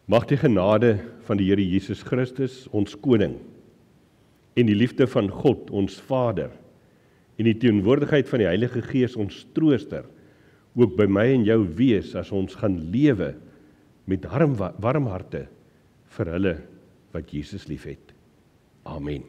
Mag die genade van die Here Jesus Christus, ons koning, en die liefde van God, ons Vader, en die teenwoordigheid van die Heilige Gees, ons trooster, ook by my en jou wees, as ons gaan lewe met warm harte vir hulle wat Jesus liefhet. Amen.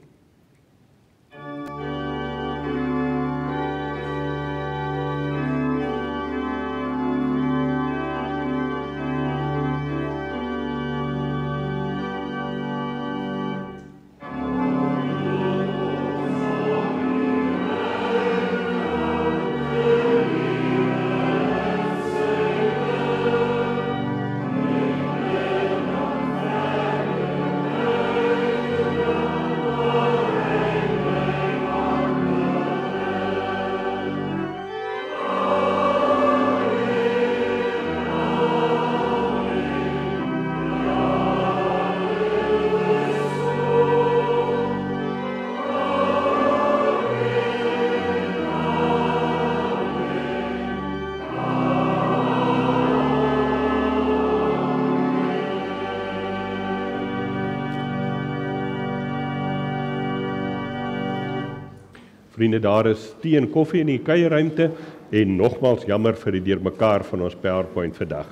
Vriende, daar is tee en koffie in die kuierruimte en nogmaals jammer vir die deurmekaar van ons PowerPoint vandag.